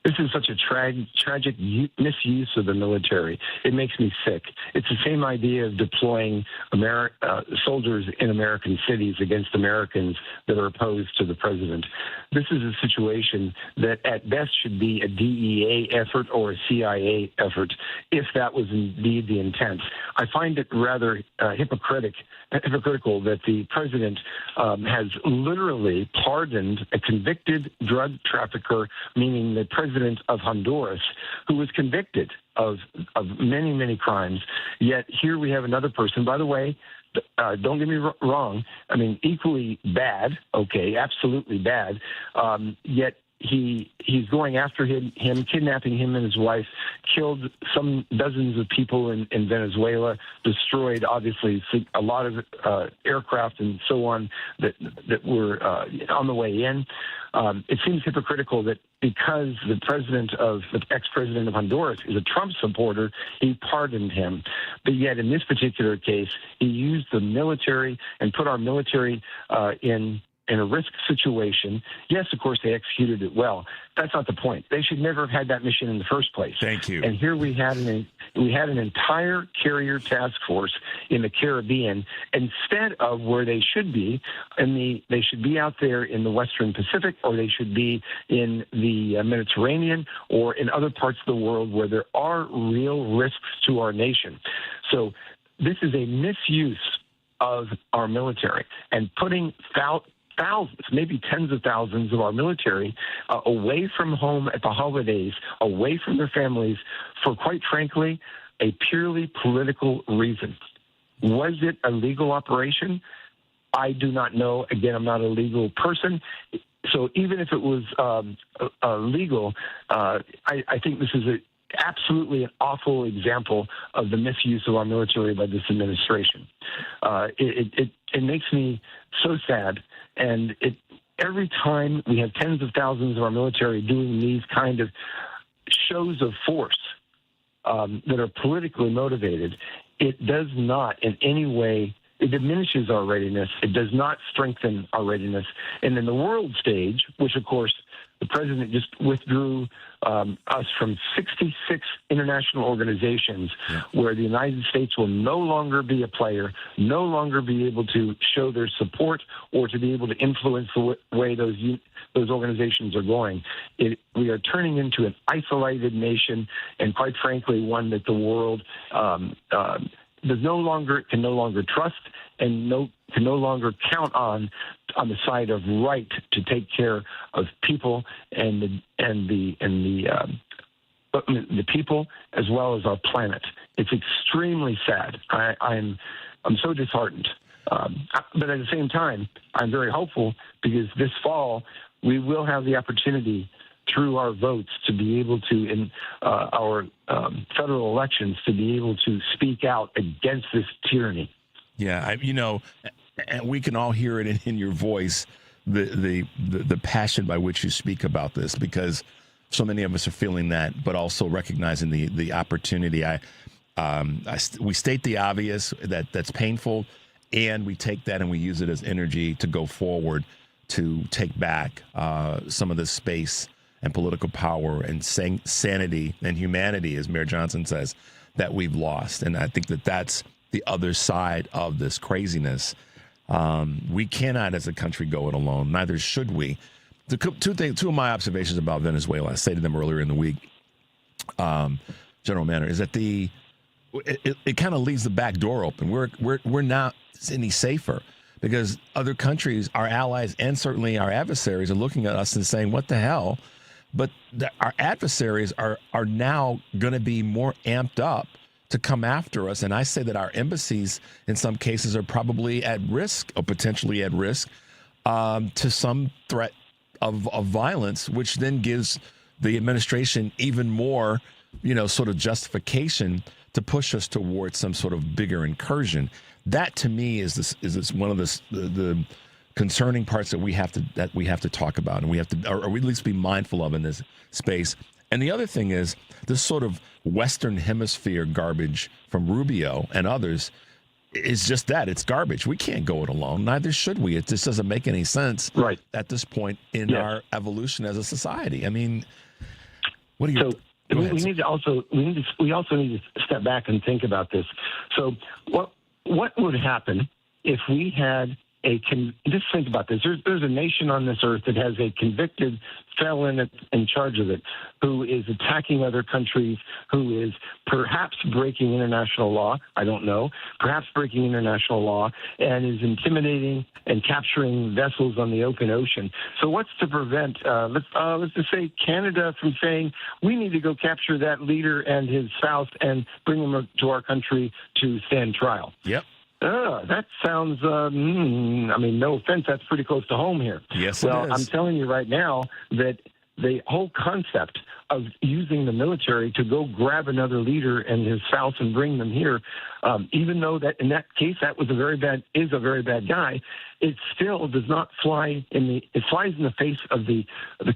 This is such a tragic misuse of the military. It makes me sick. It's the same idea of deploying soldiers in American cities against Americans that are opposed to the president. This is a situation that at best should be a DEA effort or a CIA effort, if that was indeed the intent. I find it rather hypocritical that the president has literally pardoned a convicted drug trafficker, meaning the president of Honduras, who was convicted of many, many crimes. Yet here we have another person, by the way, don't get me wrong, I mean, equally bad, okay, absolutely bad, yet he's going after him, kidnapping him and his wife, killed some dozens of people in Venezuela, destroyed, obviously, a lot of aircraft and so on that were on the way in. It seems hypocritical that because the ex-president of Honduras is a Trump supporter, he pardoned him. But yet in this particular case, he used the military and put our military in a risk situation. Yes, of course, they executed it well. That's not the point. They should never have had that mission in the first place. Thank you. And here we had an entire carrier task force in the Caribbean instead of where they should be. They should be out there in the Western Pacific, or they should be in the Mediterranean, or in other parts of the world where there are real risks to our nation. So this is a misuse of our military and putting thousands, maybe tens of thousands of our military away from home at the holidays, away from their families, for, quite frankly, a purely political reason. Was it a legal operation? I do not know. Again, I'm not a legal person. So even if it was legal, I think this is absolutely an awful example of the misuse of our military by this administration. It makes me so sad. And every time we have tens of thousands of our military doing these kind of shows of force that are politically motivated, it does not in any way, it diminishes our readiness. It does not strengthen our readiness. And in the world stage, which of course the president just withdrew us from 66 international organizations where the United States will no longer be a player, no longer be able to show their support or to be able to influence the way those organizations are going. We are turning into an isolated nation, and quite frankly, one that the world can no longer trust and can no longer count on the side of right to take care of people and the people as well as our planet. It's extremely sad. I'm so disheartened. But at the same time, I'm very hopeful because this fall we will have the opportunity through our votes to be able to, in our federal elections, to be able to speak out against this tyranny. Yeah, and we can all hear it in your voice, the passion by which you speak about this, because so many of us are feeling that, but also recognizing the opportunity. We state the obvious that's painful, and we take that and we use it as energy to go forward, to take back some of this space and political power and sanity and humanity, as Mayor Johnson says, that we've lost. And I think that's the other side of this craziness. We cannot, as a country, go it alone. Neither should we. Two of my observations about Venezuela, I stated them earlier in the week, General Manor, is that it kind of leaves the back door open. We're not any safer, because other countries, our allies, and certainly our adversaries are looking at us and saying, what the hell? But our adversaries are now going to be more amped up to come after us. And I say that our embassies, in some cases, are probably at risk or potentially at risk to some threat of violence, which then gives the administration even more, sort of justification to push us towards some sort of bigger incursion. That, to me, is one of the concerning parts that we have to talk about, and we have to, or at least be mindful of in this space. And the other thing is this sort of Western Hemisphere garbage from Rubio and others is just that. It's garbage. We can't go it alone. Neither should we. It just doesn't make any sense at this point in our evolution as a society. I mean, what do you? So we also need to step back and think about this. So what would happen if we had just think about this. There's a nation on this earth that has a convicted felon in charge of it, who is attacking other countries, who is perhaps breaking international law. I don't know. Perhaps breaking international law, and is intimidating and capturing vessels on the open ocean. So what's to prevent, let's just say, Canada from saying, we need to go capture that leader and his spouse and bring them to our country to stand trial? Yep. That sounds, no offense, that's pretty close to home here. Yes, it is. I'm telling you right now that the whole concept of using the military to go grab another leader and his spouse and bring them here, even though that in that case that was a very bad guy, it still does not fly it flies in the face of the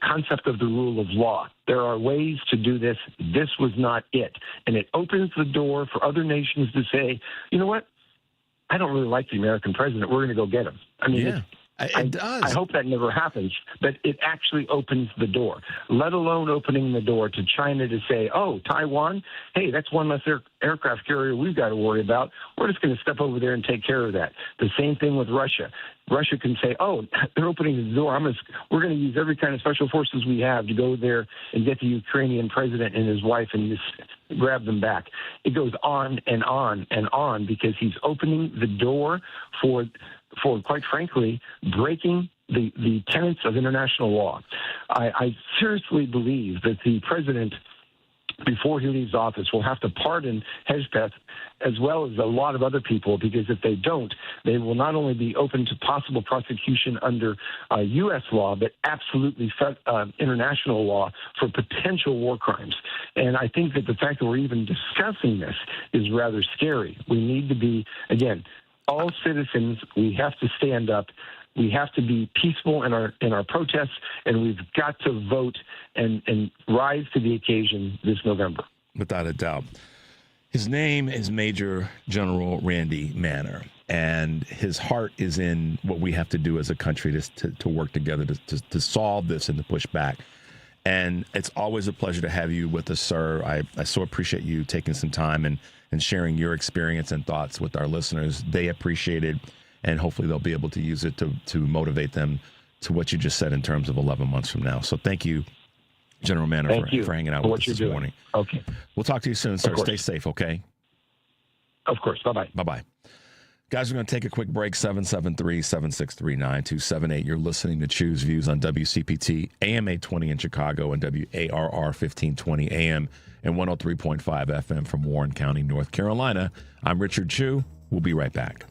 concept of the rule of law. There are ways to do this. This was not it. And it opens the door for other nations to say, you know what? I don't really like the American president. We're going to go get him. I mean, it does. I hope that never happens, but it actually opens the door, let alone opening the door to China to say, oh, Taiwan, hey, that's one less aircraft carrier we've got to worry about. We're just going to step over there and take care of that. The same thing with Russia. Russia can say, oh, they're opening the door. We're going to use every kind of special forces we have to go there and get the Ukrainian president and his wife and just grab them back. It goes on and on and on because he's opening the door for quite frankly, breaking the tenets of international law. I seriously believe that the president, before he leaves office, will have to pardon Hezbollah as well as a lot of other people, because if they don't, they will not only be open to possible prosecution under U.S. law, but absolutely international law for potential war crimes. And I think that the fact that we're even discussing this is rather scary. We need to be, again, all citizens, we have to stand up. We have to be peaceful in our protests, and we've got to vote and rise to the occasion this November. Without a doubt. His name is Major General Randy Manor, and his heart is in what we have to do as a country to work together to solve this and to push back. And it's always a pleasure to have you with us, sir. I so appreciate you taking some time and sharing your experience and thoughts with our listeners. They appreciate it, and hopefully they'll be able to use it to motivate them to what you just said in terms of 11 months from now. So thank you, General Manor, for hanging out with us this morning. Okay. We'll talk to you soon, sir. Stay safe, okay? Of course. Bye-bye. Bye-bye. Guys, we're going to take a quick break. 773-763-9278. You're listening to Choose Views on WCPT, AM 820 in Chicago, and WARR 1520 AM and 103.5 FM from Warren County, North Carolina. I'm Richard Chu. We'll be right back.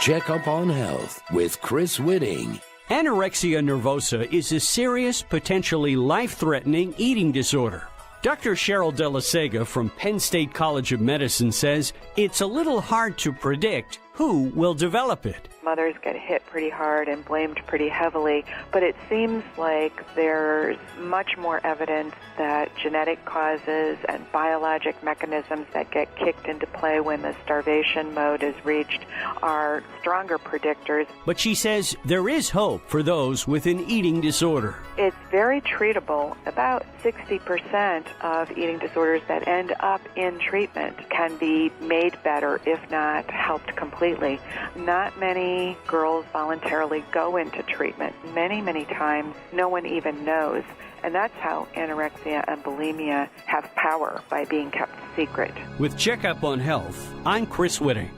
Check up on health with Chris Whitting. Anorexia nervosa is a serious, potentially life-threatening eating disorder. Dr. Cheryl De La Sega from Penn State College of Medicine says it's a little hard to predict who will develop it. Mothers get hit pretty hard and blamed pretty heavily, but it seems like there's much more evidence that genetic causes and biologic mechanisms that get kicked into play when the starvation mode is reached are stronger predictors. But she says there is hope for those with an eating disorder. It's very treatable. About 60% of eating disorders that end up in treatment can be made better, if not helped completely. Not many girls voluntarily go into treatment. Many, many times, no one even knows. And that's how anorexia and bulimia have power, by being kept secret. With Checkup on Health, I'm Chris Whitting.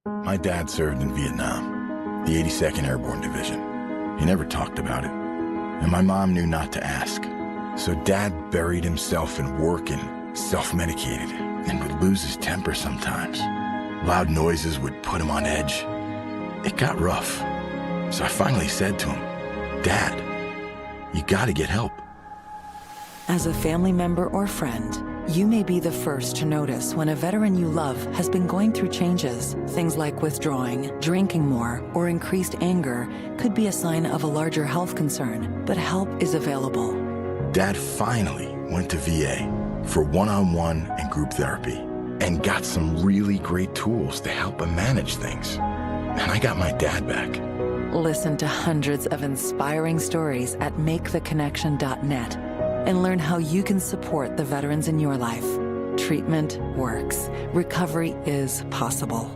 My dad served in Vietnam, the 82nd Airborne Division. He never talked about it. And my mom knew not to ask. So Dad buried himself in work and self-medicated and would lose his temper sometimes. Loud noises would put him on edge. It got rough. So I finally said to him, Dad, you gotta get help. As a family member or friend, you may be the first to notice when a veteran you love has been going through changes. Things like withdrawing, drinking more, or increased anger could be a sign of a larger health concern, but help is available. Dad finally went to VA for one-on-one and group therapy and got some really great tools to help him manage things. And I got my dad back. Listen to hundreds of inspiring stories at maketheconnection.net and learn how you can support the veterans in your life. Treatment works. Recovery is possible.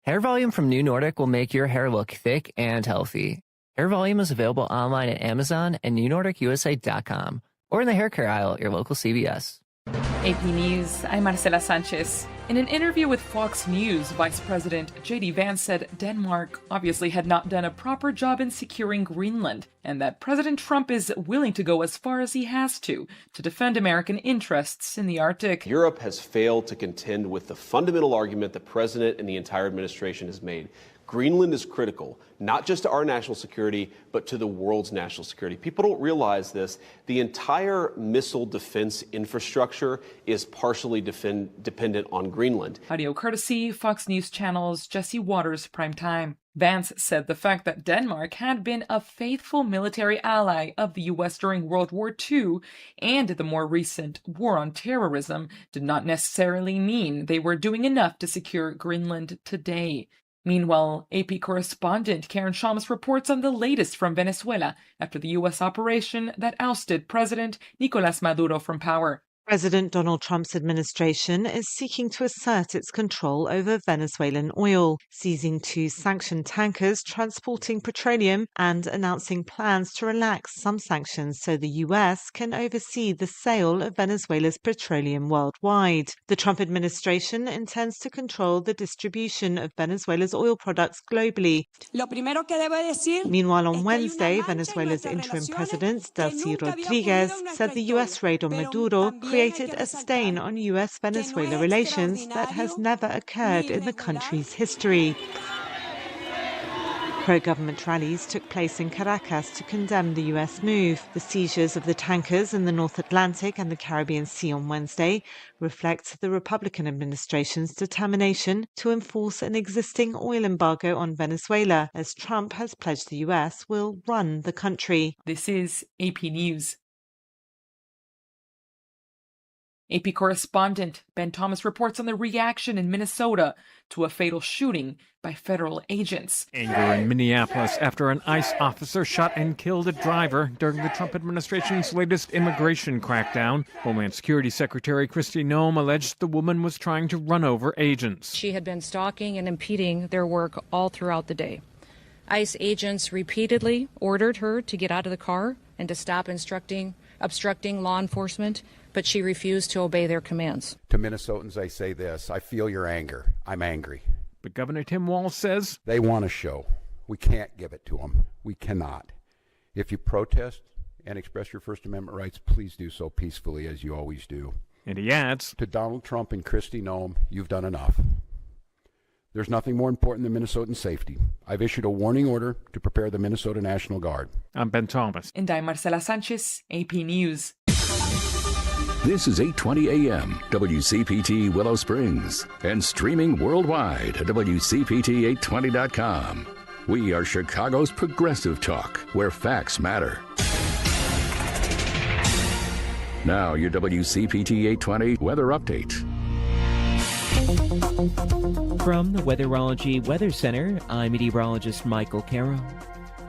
Hair Volume from New Nordic will make your hair look thick and healthy. Hair Volume is available online at Amazon and newnordicusa.com or in the hair care aisle at your local CVS. AP News, I'm Marcela Sanchez. In an interview with Fox News, Vice President J.D. Vance said Denmark obviously had not done a proper job in securing Greenland, and that President Trump is willing to go as far as he has to defend American interests in the Arctic. Europe has failed to contend with the fundamental argument the president and the entire administration has made. Greenland is critical, not just to our national security, but to the world's national security. People don't realize this. The entire missile defense infrastructure is partially dependent on Greenland. Audio courtesy Fox News Channel's Jesse Waters Primetime. Vance said the fact that Denmark had been a faithful military ally of the U.S. during World War II and the more recent war on terrorism did not necessarily mean they were doing enough to secure Greenland today. Meanwhile, AP correspondent Karen Shams reports on the latest from Venezuela after the U.S. operation that ousted President Nicolás Maduro from power. President Donald Trump's administration is seeking to assert its control over Venezuelan oil, seizing 2 sanctioned tankers transporting petroleum and announcing plans to relax some sanctions so the U.S. can oversee the sale of Venezuela's petroleum worldwide. The Trump administration intends to control the distribution of Venezuela's oil products globally. Meanwhile, on Wednesday, Venezuela's interim president, Delcy Rodriguez, said the U.S. raid on Maduro created a stain on U.S.-Venezuela relations that has never occurred in the country's history. Pro-government rallies took place in Caracas to condemn the U.S. move. The seizures of the tankers in the North Atlantic and the Caribbean Sea on Wednesday reflect the Republican administration's determination to enforce an existing oil embargo on Venezuela, as Trump has pledged the U.S. will run the country. This is AP News. AP correspondent Ben Thomas reports on the reaction in Minnesota to a fatal shooting by federal agents. Anger in Minneapolis after an ICE officer shot and killed a driver during the Trump administration's latest immigration crackdown. Homeland Security Secretary Kristi Noem alleged the woman was trying to run over agents. She had been stalking and impeding their work all throughout the day. ICE agents repeatedly ordered her to get out of the car and to stop obstructing law enforcement, but she refused to obey their commands. To Minnesotans, I say this: I feel your anger. I'm angry. But Governor Tim Walz says they want a show. We can't give it to them. We cannot. If you protest and express your First Amendment rights, please do so peacefully, as you always do. And he adds, to Donald Trump and Kristi Noem, you've done enough. There's nothing more important than Minnesotan safety. I've issued a warning order to prepare the Minnesota National Guard. I'm Ben Thomas. And I'm Marcela Sanchez, AP News. This is 8:20 a.m. WCPT Willow Springs and streaming worldwide at WCPT820.com. We are Chicago's progressive talk, where facts matter. Now, your WCPT 820 weather update. From the Weatherology Weather Center, I'm meteorologist Michael Caro.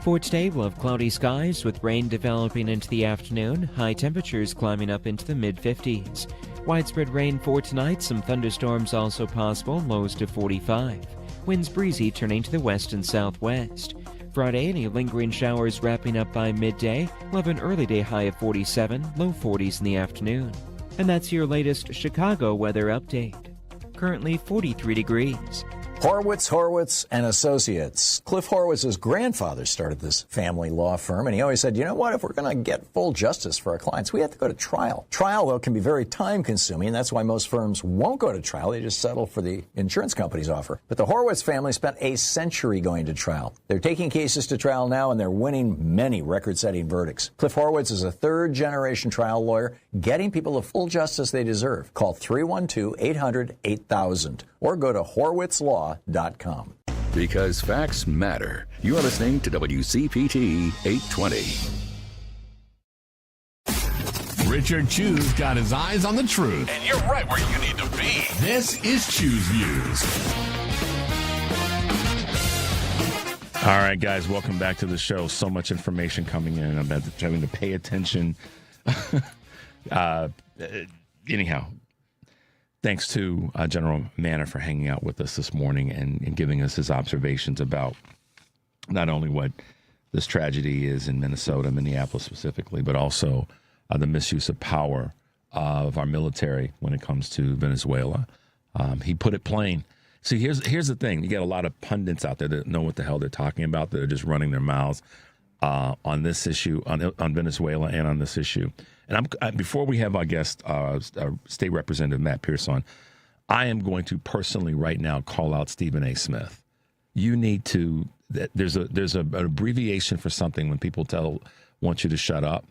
For today, we'll have cloudy skies with rain developing into the afternoon, high temperatures climbing up into the mid-50s. Widespread rain for tonight, some thunderstorms also possible, lows to 45. Winds breezy turning to the west and southwest. Friday, any lingering showers wrapping up by midday. We'll have an early day high of 47, low 40s in the afternoon. And that's your latest Chicago weather update. Currently 43 degrees. Horowitz and Associates. Cliff Horowitz's grandfather started this family law firm, and he always said, you know what, if we're going to get full justice for our clients, we have to go to trial. Trial, though, can be very time-consuming, and that's why most firms won't go to trial. They just settle for the insurance company's offer. But the Horowitz family spent a century going to trial. They're taking cases to trial now, and they're winning many record-setting verdicts. Cliff Horowitz is a third-generation trial lawyer, getting people the full justice they deserve. Call 312-800-8000 or go to horowitzlaw.com. Because facts matter. You're listening to WCPT 820. Richard Chu's got his eyes on the truth. And you're right where you need to be. This is Chu's Views. All right, guys, welcome back to the show. So much information coming in. I'm having to pay attention. Anyhow, thanks to General Manna for hanging out with us this morning and giving us his observations about not only what this tragedy is in Minnesota, Minneapolis specifically, but also the misuse of power of our military when it comes to Venezuela. He put it plain. See, here's the thing. You got a lot of pundits out there that know what the hell they're talking about. That are just running their mouths on this issue, on Venezuela and on this issue. And before we have our guest, State Representative Matt Pierce on, I am going to personally right now call out Stephen A. Smith. You need to. There's an abbreviation for something when people want you to shut up.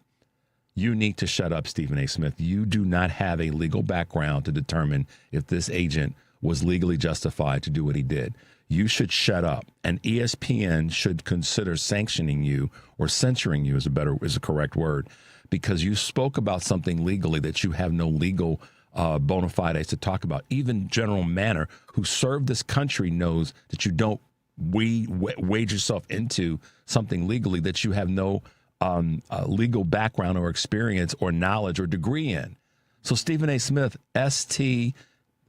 You need to shut up, Stephen A. Smith. You do not have a legal background to determine if this agent was legally justified to do what he did. You should shut up, and ESPN should consider sanctioning you or censoring you is a correct word, because you spoke about something legally that you have no legal bona fides to talk about. Even General Manner, who served this country, knows that you don't wade yourself into something legally that you have no legal background or experience or knowledge or degree in. So Stephen A. Smith, ST,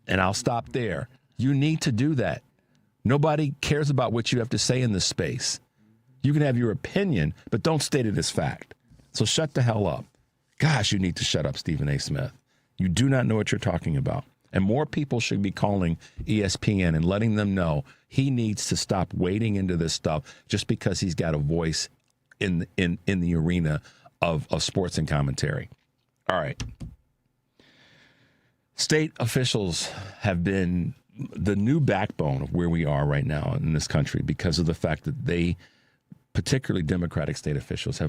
and I'll stop there. You need to do that. Nobody cares about what you have to say in this space. You can have your opinion, but don't state it as fact. So shut the hell up. Gosh, you need to shut up, Stephen A. Smith. You do not know what you're talking about. And more people should be calling ESPN and letting them know he needs to stop wading into this stuff just because he's got a voice in the arena of sports and commentary. All right. State officials have been the new backbone of where we are right now in this country because of the fact that they, particularly Democratic state officials,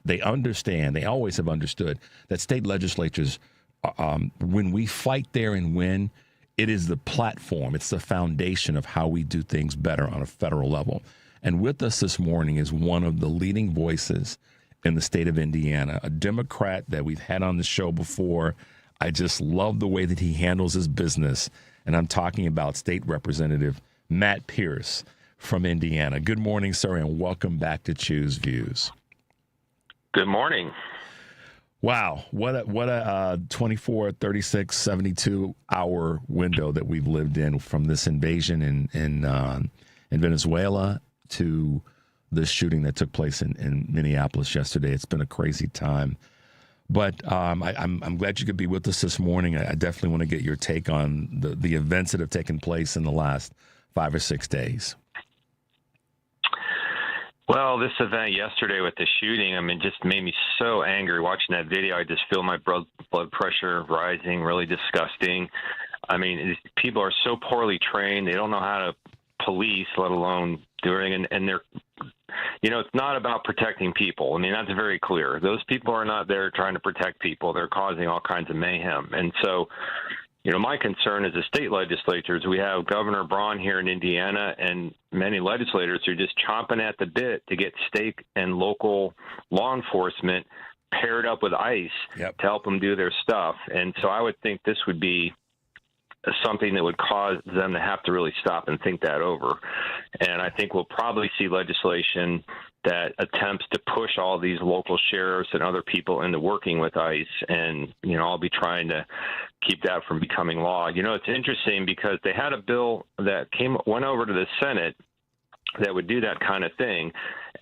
they understand, they always have understood that state legislatures, when we fight there and win, it is the platform, it's the foundation of how we do things better on a federal level. And with us this morning is one of the leading voices in the state of Indiana, a Democrat that we've had on the show before. I just love the way that he handles his business. And I'm talking about State Representative Matt Pierce from Indiana. Good morning, sir, and welcome back to Choose Views. Good morning. Wow, what a 24, 36, 72-hour window that we've lived in from this invasion in Venezuela to the shooting that took place in Minneapolis yesterday. It's been a crazy time. But I'm glad you could be with us this morning. I definitely want to get your take on the events that have taken place in the last 5 or 6 days. Well, this event yesterday with the shooting, just made me so angry watching that video. I just feel my blood pressure rising, really disgusting. People are so poorly trained. They don't know how to police, let alone doing, and they're, it's not about protecting people. That's very clear. Those people are not there trying to protect people. They're causing all kinds of mayhem. And so, my concern is the state legislatures. We have Governor Braun here in Indiana and many legislators who are just chomping at the bit to get state and local law enforcement paired up with ICE to help them do their stuff. And so I would think this would be something that would cause them to have to really stop and think that over. And I think we'll probably see legislation that attempts to push all these local sheriffs and other people into working with ICE. And, I'll be trying to keep that from becoming law. It's interesting because they had a bill that went over to the Senate that would do that kind of thing.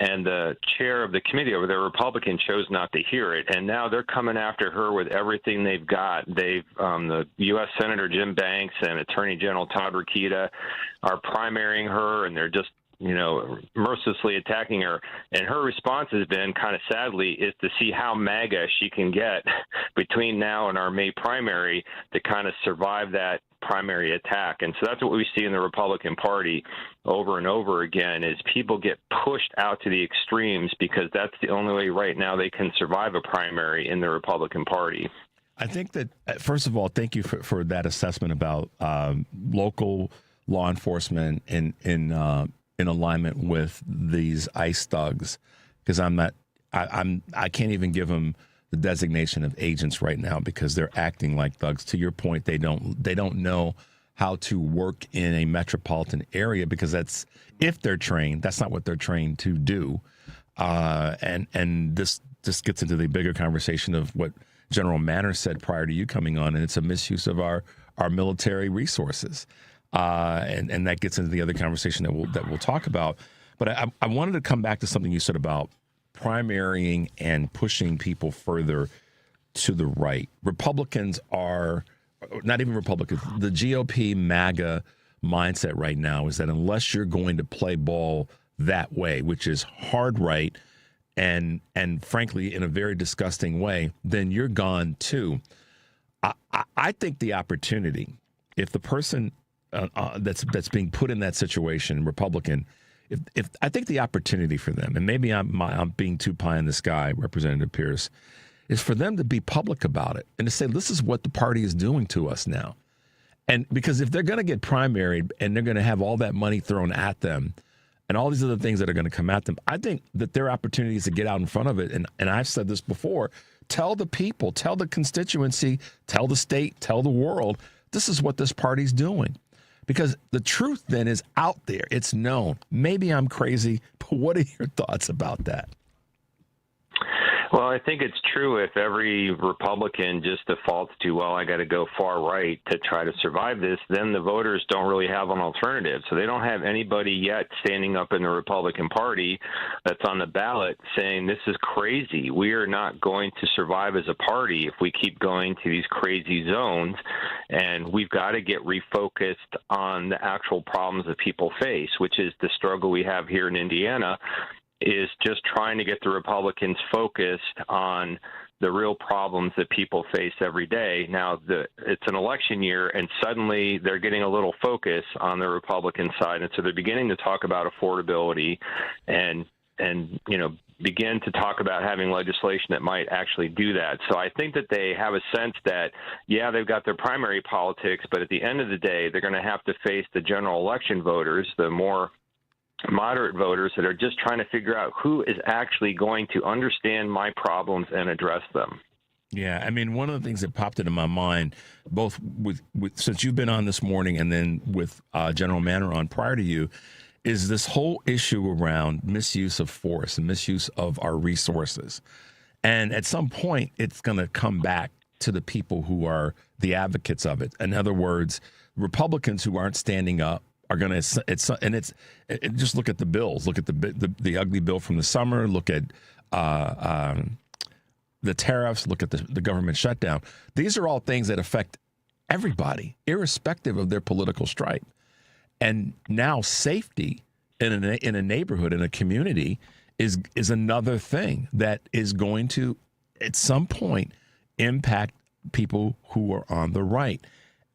And the chair of the committee over there, Republican, chose not to hear it. And now they're coming after her with everything they've got. The U.S. Senator Jim Banks and Attorney General Todd Rokita are primarying her, and they're just, mercilessly attacking her. And her response has been, kind of sadly, is to see how MAGA she can get between now and our May primary to kind of survive that primary attack. And so that's what we see in the Republican Party over and over again, is people get pushed out to the extremes because that's the only way right now they can survive a primary in the Republican Party. I think that, first of all, thank you for that assessment about local law enforcement in alignment with these ICE thugs, because I can't even give them the designation of agents right now because they're acting like thugs. To your point, they don't know how to work in a metropolitan area because that's, if they're trained, that's not what they're trained to do. And this gets into the bigger conversation of what General Manners said prior to you coming on, and it's a misuse of our military resources. And that gets into the other conversation that we'll talk about. But I wanted to come back to something you said about primarying and pushing people further to the right. Republicans are, not even Republicans, the GOP MAGA mindset right now is that unless you're going to play ball that way, which is hard right and frankly in a very disgusting way, then you're gone too. I think the opportunity, if the person that's being put in that situation, Republican, if I think the opportunity for them, and maybe I'm being too pie in the sky, Representative Pierce, is for them to be public about it and to say, this is what the party is doing to us now. And because if they're going to get primaried and they're going to have all that money thrown at them and all these other things that are going to come at them, I think that their opportunity is to get out in front of it. And I've said this before, tell the people, tell the constituency, tell the state, tell the world, this is what this party's doing. Because the truth then is out there. It's known. Maybe I'm crazy, but what are your thoughts about that? Well, I think it's true if every Republican just defaults to, well, I got to go far right to try to survive this, then the voters don't really have an alternative. So they don't have anybody yet standing up in the Republican Party that's on the ballot saying this is crazy. We are not going to survive as a party if we keep going to these crazy zones, and we've got to get refocused on the actual problems that people face, which is the struggle we have here in Indiana, is just trying to get the Republicans focused on the real problems that people face every day. Now, it's an election year, and suddenly they're getting a little focus on the Republican side, and so they're beginning to talk about affordability and begin to talk about having legislation that might actually do that. So I think that they have a sense that, yeah, they've got their primary politics, but at the end of the day, they're going to have to face the general election voters, the more moderate voters that are just trying to figure out who is actually going to understand my problems and address them. Yeah, I mean, one of the things that popped into my mind, both with since you've been on this morning and then with General Manner on prior to you, is this whole issue around misuse of force and misuse of our resources. And at some point, it's going to come back to the people who are the advocates of it. In other words, Republicans who aren't standing up are going to, just look at the bills. Look at the ugly bill from the summer. Look at the tariffs. Look at the government shutdown. These are all things that affect everybody, irrespective of their political stripe. And now safety in a neighborhood, in a community, is another thing that is going to, at some point, impact people who are on the right.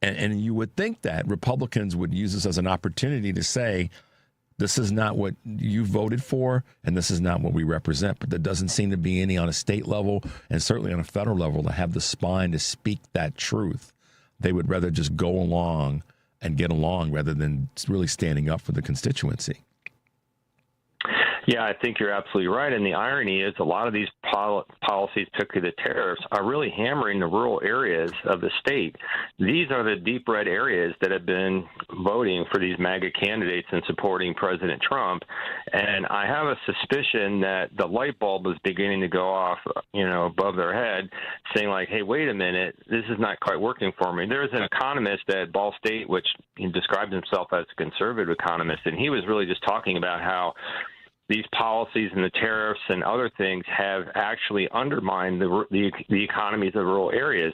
And you would think that Republicans would use this as an opportunity to say, this is not what you voted for, and this is not what we represent. But there doesn't seem to be any on a state level, and certainly on a federal level, to have the spine to speak that truth. They would rather just go along and get along rather than really standing up for the constituency. Yeah, I think you're absolutely right. And the irony is a lot of these policies, particularly the tariffs, are really hammering the rural areas of the state. These are the deep red areas that have been voting for these MAGA candidates and supporting President Trump. And I have a suspicion that the light bulb is beginning to go off, above their head, saying like, hey, wait a minute, this is not quite working for me. There's an economist at Ball State, which he describes himself as a conservative economist, and he was really just talking about how these policies and the tariffs and other things have actually undermined the economies of rural areas.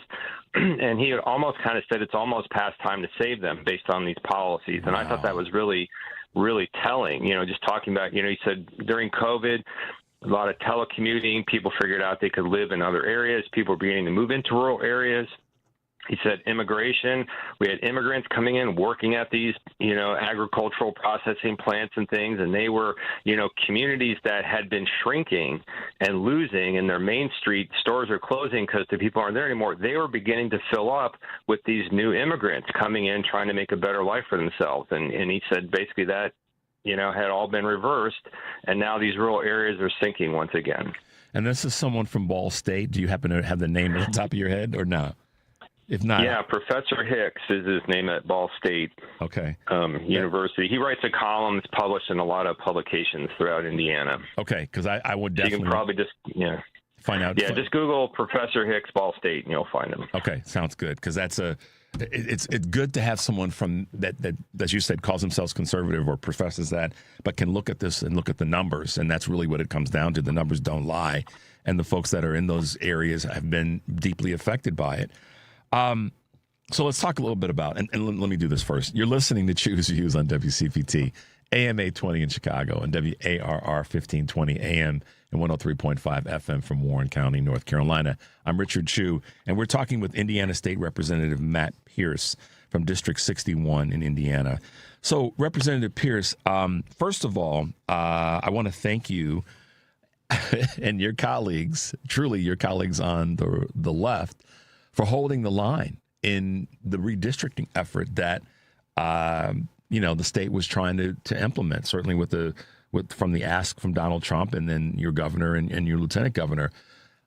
And he had almost kind of said it's almost past time to save them based on these policies. And I thought that was really, really telling, just talking about, he said during COVID, a lot of telecommuting, people figured out they could live in other areas. People were beginning to move into rural areas. He said immigration, we had immigrants coming in, working at these, agricultural processing plants and things, and they were, communities that had been shrinking and losing, and their main street stores are closing because the people aren't there anymore. They were beginning to fill up with these new immigrants coming in, trying to make a better life for themselves. And he said basically that, had all been reversed, and now these rural areas are sinking once again. And this is someone from Ball State. Do you happen to have the name at the top of your head or not? If not, yeah, Professor Hicks is his name at Ball State University. He writes a column that's published in a lot of publications throughout Indiana. Okay, because I would definitely. You can probably just find out. Yeah, just Google Professor Hicks Ball State and you'll find him. Okay, sounds good, because it's good to have someone from that as you said calls themselves conservative or professes that, but can look at this and look at the numbers, and that's really what it comes down to. The numbers don't lie, and the folks that are in those areas have been deeply affected by it. So let's talk a little bit about, and let me do this first. You're listening to Choose Views on WCPT, AM 820 in Chicago, and WARR 1520 AM and 103.5 FM from Warren County, North Carolina. I'm Richard Chu, and we're talking with Indiana State Representative Matt Pierce from District 61 in Indiana. So, Representative Pierce, first of all, I want to thank you and your colleagues, truly your colleagues on the left, for holding the line in the redistricting effort that the state was trying to implement. Certainly from the ask from Donald Trump and then your governor and your lieutenant governor.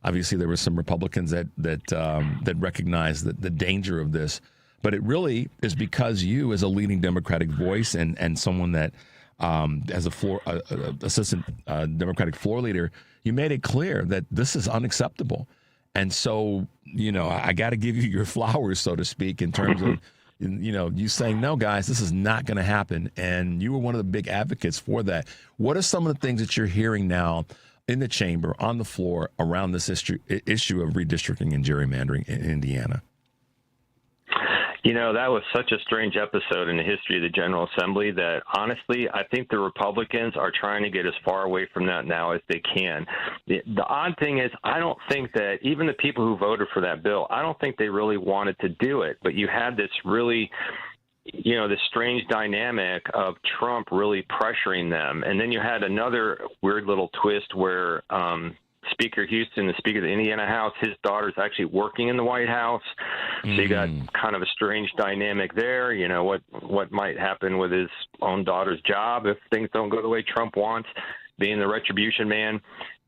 Obviously, there were some Republicans that recognized the danger of this, but it really is because you, as a leading Democratic voice and someone that as assistant Democratic floor leader, you made it clear that this is unacceptable. And so, I got to give you your flowers, so to speak, in terms of, you saying, no, guys, this is not going to happen. And you were one of the big advocates for that. What are some of the things that you're hearing now in the chamber, on the floor, around this issue of redistricting and gerrymandering in Indiana? That was such a strange episode in the history of the General Assembly that, honestly, I think the Republicans are trying to get as far away from that now as they can. The odd thing is, I don't think that even the people who voted for that bill, I don't think they really wanted to do it. But you had this really, this strange dynamic of Trump really pressuring them. And then you had another weird little twist where Speaker Houston, the Speaker of the Indiana House, his daughter's actually working in the White House. So you got kind of a strange dynamic there. What might happen with his own daughter's job if things don't go the way Trump wants, being the retribution man.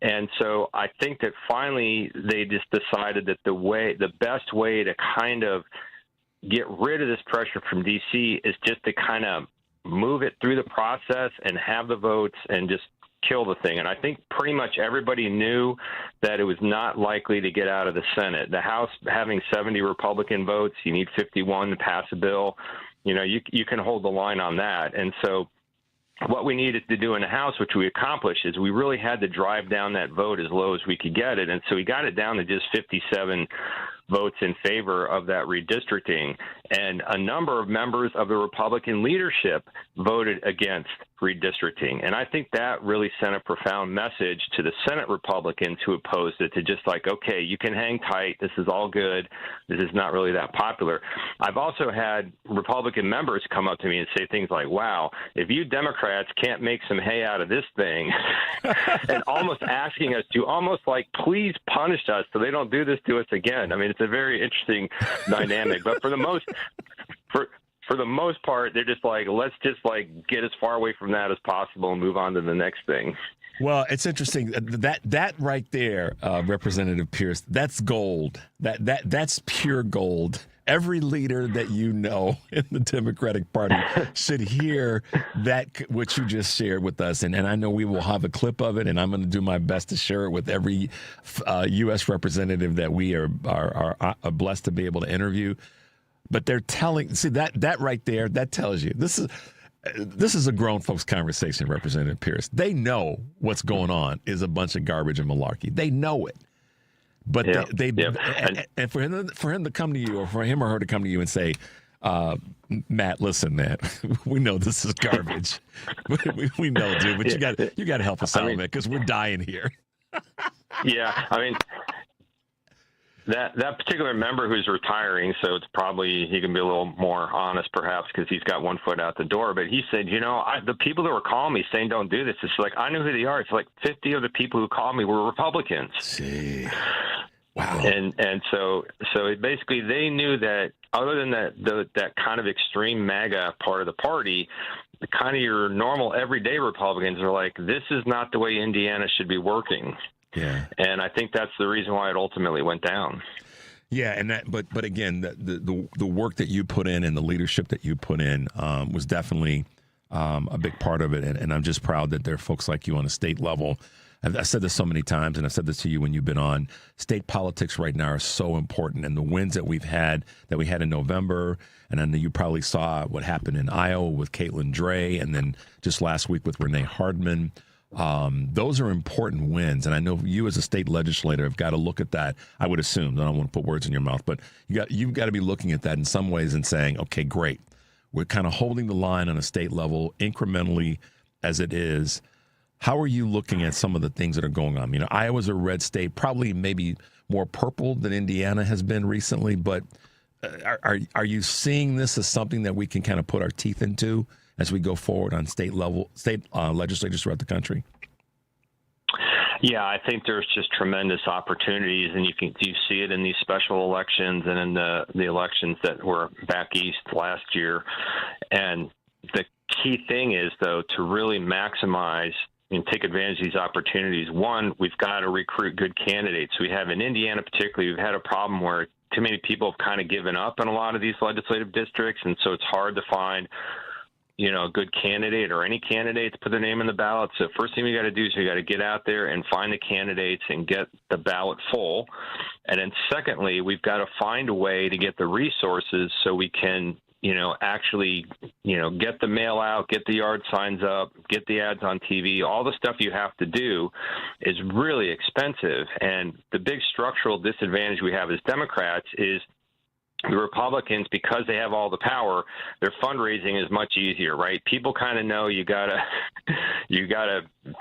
And so I think that finally they just decided that the best way to kind of get rid of this pressure from D.C. is just to kind of move it through the process and have the votes and just kill the thing. And I think pretty much everybody knew that it was not likely to get out of the Senate. The House having 70 Republican votes, you need 51 to pass a bill. You know, you can hold the line on that. And so what we needed to do in the House, which we accomplished, is we really had to drive down that vote as low as we could get it. And so we got it down to just 57 votes in favor of that redistricting. And a number of members of the Republican leadership voted against redistricting. And I think that really sent a profound message to the Senate Republicans who opposed it, to just like, okay, you can hang tight. This is all good. This is not really that popular. I've also had Republican members come up to me and say things like, wow, if you Democrats can't make some hay out of this thing, and almost asking us to almost like, please punish us so they don't do this to us again. I mean, it's a very interesting dynamic. But for the most part, they're just like, let's just like get as far away from that as possible and move on to the next thing. Well, it's interesting that right there, Representative Pierce. That's gold. That's pure gold. Every leader that you know in the Democratic Party should hear that, what you just shared with us. And I know we will have a clip of it, and I'm going to do my best to share it with every U.S. representative that we are blessed to be able to interview. But they're telling, see, that right there, that tells you this is a grown folks conversation, Representative Pierce. They know what's going on is a bunch of garbage and malarkey. They know it. But and for him to come to you, or for him or her to come to you and say, Matt, listen, man, we know this is garbage. we know, dude, but you got to help us out, man, because we're dying here. Yeah, I mean, that particular member who's retiring, so it's probably he can be a little more honest, perhaps, because he's got one foot out the door. But he said, you know, the people that were calling me saying don't do this, it's like I knew who they are. It's like 50 of the people who called me were Republicans. See. Wow. And so it basically they knew that other than that kind of extreme MAGA part of the party, the kind of your normal everyday Republicans are like, this is not the way Indiana should be working. Yeah. And I think that's the reason why it ultimately went down. Yeah, and but again, the work that you put in and the leadership that you put in was definitely a big part of it. And I'm just proud that there are folks like you on a state level. I said this so many times, and I've said this to you when you've been on. State politics right now are so important, and the wins that we had in November, and I know you probably saw what happened in Iowa with Caitlin Dray, and then just last week with Renee Hardman. Those are important wins, and I know you as a state legislator have got to look at that. I would assume, I don't want to put words in your mouth, but you've got to be looking at that in some ways and saying, okay, great. We're kind of holding the line on a state level incrementally as it is. How are you looking at some of the things that are going on? You know, Iowa's a red state, probably maybe more purple than Indiana has been recently, but are you seeing this as something that we can kind of put our teeth into as we go forward on state legislatures throughout the country? Yeah, I think there's just tremendous opportunities, and you see it in these special elections and in the elections that were back east last year. And the key thing is, though, to really maximize and take advantage of these opportunities. One, we've got to recruit good candidates. We have in Indiana particularly, we've had a problem where too many people have kind of given up in a lot of these legislative districts, and so it's hard to find a good candidate or any candidate to put their name in the ballot. So first thing we got to do is we got to get out there and find the candidates and get the ballot full. And then secondly, we've got to find a way to get the resources so we can actually, get the mail out, get the yard signs up, get the ads on TV. All the stuff you have to do is really expensive. And the big structural disadvantage we have as Democrats is the Republicans, because they have all the power, their fundraising is much easier, right? People kind of know you gotta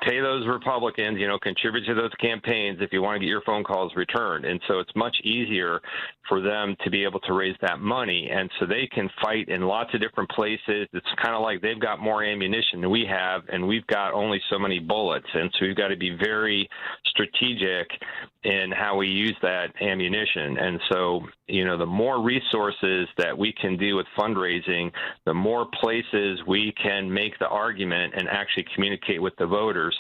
pay those Republicans, contribute to those campaigns if you want to get your phone calls returned. And so it's much easier for them to be able to raise that money. And so they can fight in lots of different places. It's kind of like they've got more ammunition than we have, and we've got only so many bullets. And so we've got to be very strategic in how we use that ammunition. And so, the more resources that we can do with fundraising, the more places we can make the argument and actually communicate with the voters.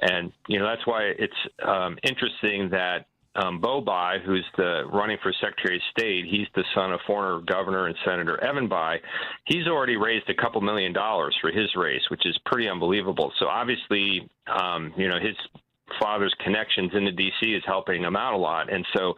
And, that's why it's interesting that Bo Bai, who's running for Secretary of State, he's the son of former Governor and Senator Evan Bai. He's already raised $2 million for his race, which is pretty unbelievable. So obviously, his father's connections into D.C. is helping him out a lot. And so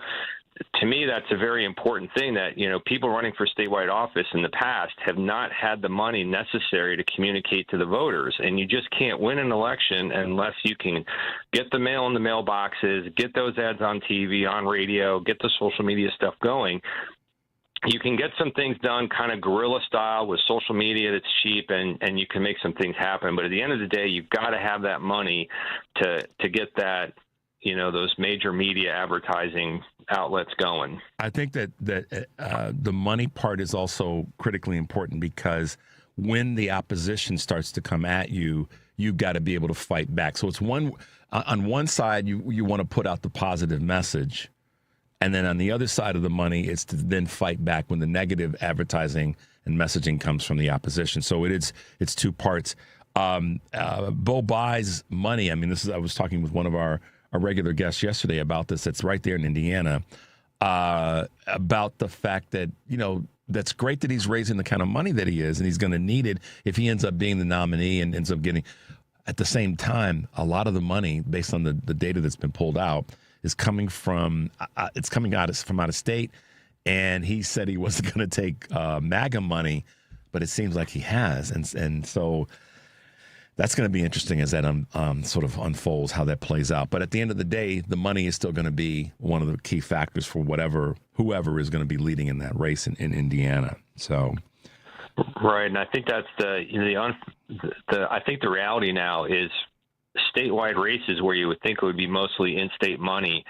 to me, that's a very important thing that, people running for statewide office in the past have not had the money necessary to communicate to the voters. And you just can't win an election unless you can get the mail in the mailboxes, get those ads on TV, on radio, get the social media stuff going. You can get some things done kind of guerrilla style with social media that's cheap, and you can make some things happen. But at the end of the day, you've got to have that money to get that, those major media advertising outlets going. I think that the money part is also critically important, because when the opposition starts to come at you, you've got to be able to fight back. So it's on one side, you want to put out the positive message. And then on the other side of the money, it's to then fight back when the negative advertising and messaging comes from the opposition. So it's two parts. Bo buys money. I mean, I was talking with one of our regular guests yesterday about this. It's right there in Indiana, about the fact that, that's great that he's raising the kind of money that he is, and he's going to need it if he ends up being the nominee and ends up getting. At the same time, a lot of the money, based on the data that's been pulled out, is coming from out of state, and he said he wasn't going to take MAGA money, but it seems like he has, and so that's going to be interesting as that sort of unfolds, how that plays out. But at the end of the day, the money is still going to be one of the key factors for whoever is going to be leading in that race in Indiana. So. Right, and I think that's I think the reality now is statewide races where you would think it would be mostly in-state money.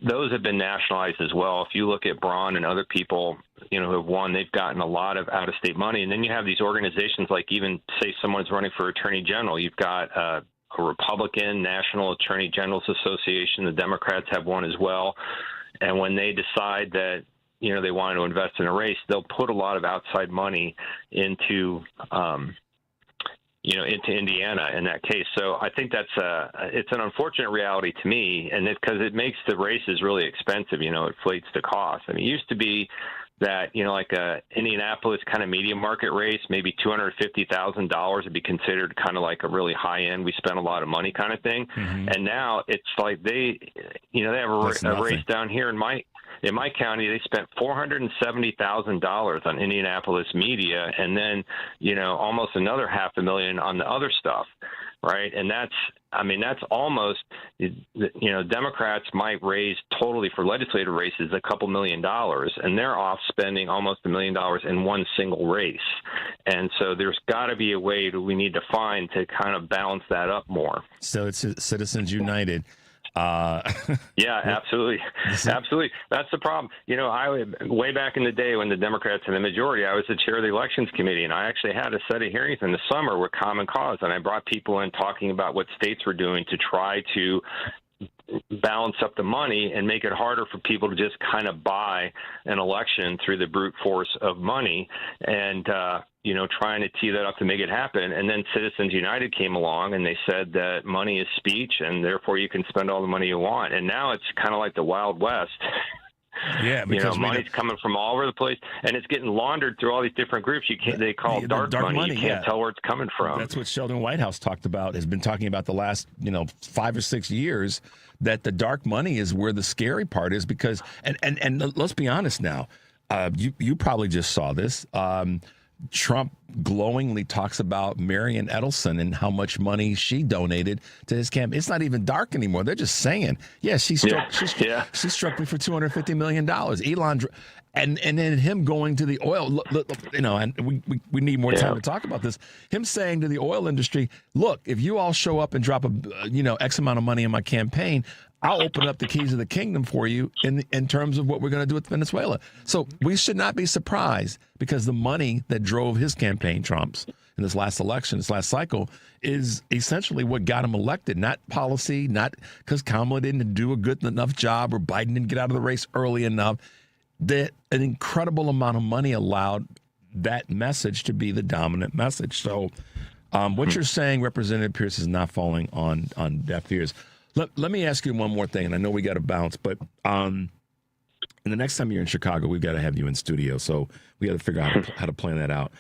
Those have been nationalized as well. If you look at Braun and other people, who have won, they've gotten a lot of out-of-state money. And then you have these organizations like, even say someone's running for Attorney General, you've got a Republican National Attorney Generals Association. The Democrats have one as well. And when they decide that they want to invest in a race, they'll put a lot of outside money into Indiana in that case. So I think it's an unfortunate reality to me, and because it makes the races really expensive. It inflates the cost. I mean, it used to be that, like a Indianapolis kind of medium market race, maybe $250,000 would be considered kind of like a really high end, we spent a lot of money kind of thing. Mm-hmm. And now it's like they have a race down here in my county. They spent $470,000 on Indianapolis media, and then, almost another $500,000 on the other stuff. Right. And that's almost, Democrats might raise totally for legislative races a couple $1 million, and they're off spending almost $1 million in one single race. And so there's got to be a way that we need to find to kind of balance that up more. So it's Citizens United. Yeah, absolutely. Absolutely. That's the problem. Way back in the day when the Democrats had the majority, I was the chair of the elections committee, and I actually had a set of hearings in the summer with Common Cause, and I brought people in talking about what states were doing to try to balance up the money and make it harder for people to just kind of buy an election through the brute force of money, and trying to tee that up to make it happen. And then Citizens United came along, and they said that money is speech, and therefore you can spend all the money you want. And now it's kind of like the Wild West. Yeah, because money's coming from all over the place, and it's getting laundered through all these different groups. They call dark money. You can't tell where it's coming from. That's what Sheldon Whitehouse has been talking about the last 5 or 6 years, that the dark money is where the scary part is, because and let's be honest now, you probably just saw this. Trump glowingly talks about Marian Edelson and how much money she donated to his campaign. It's not even dark anymore. They're just saying, she struck me for $250 million. Elon, and then him going to the oil, and we need more time to talk about this. Him saying to the oil industry, look, if you all show up and drop X amount of money in my campaign, I'll open up the keys of the kingdom for you in terms of what we're going to do with Venezuela. So we should not be surprised, because the money that drove his campaign, Trump's, in this last election, this last cycle, is essentially what got him elected. Not policy, not because Kamala didn't do a good enough job or Biden didn't get out of the race early enough. That an incredible amount of money allowed that message to be the dominant message. So what you're saying, Representative Pierce, is not falling on deaf ears. Let me ask you one more thing, and I know we got to bounce, but and the next time you're in Chicago, we've got to have you in studio, so we got to figure out how to plan that out.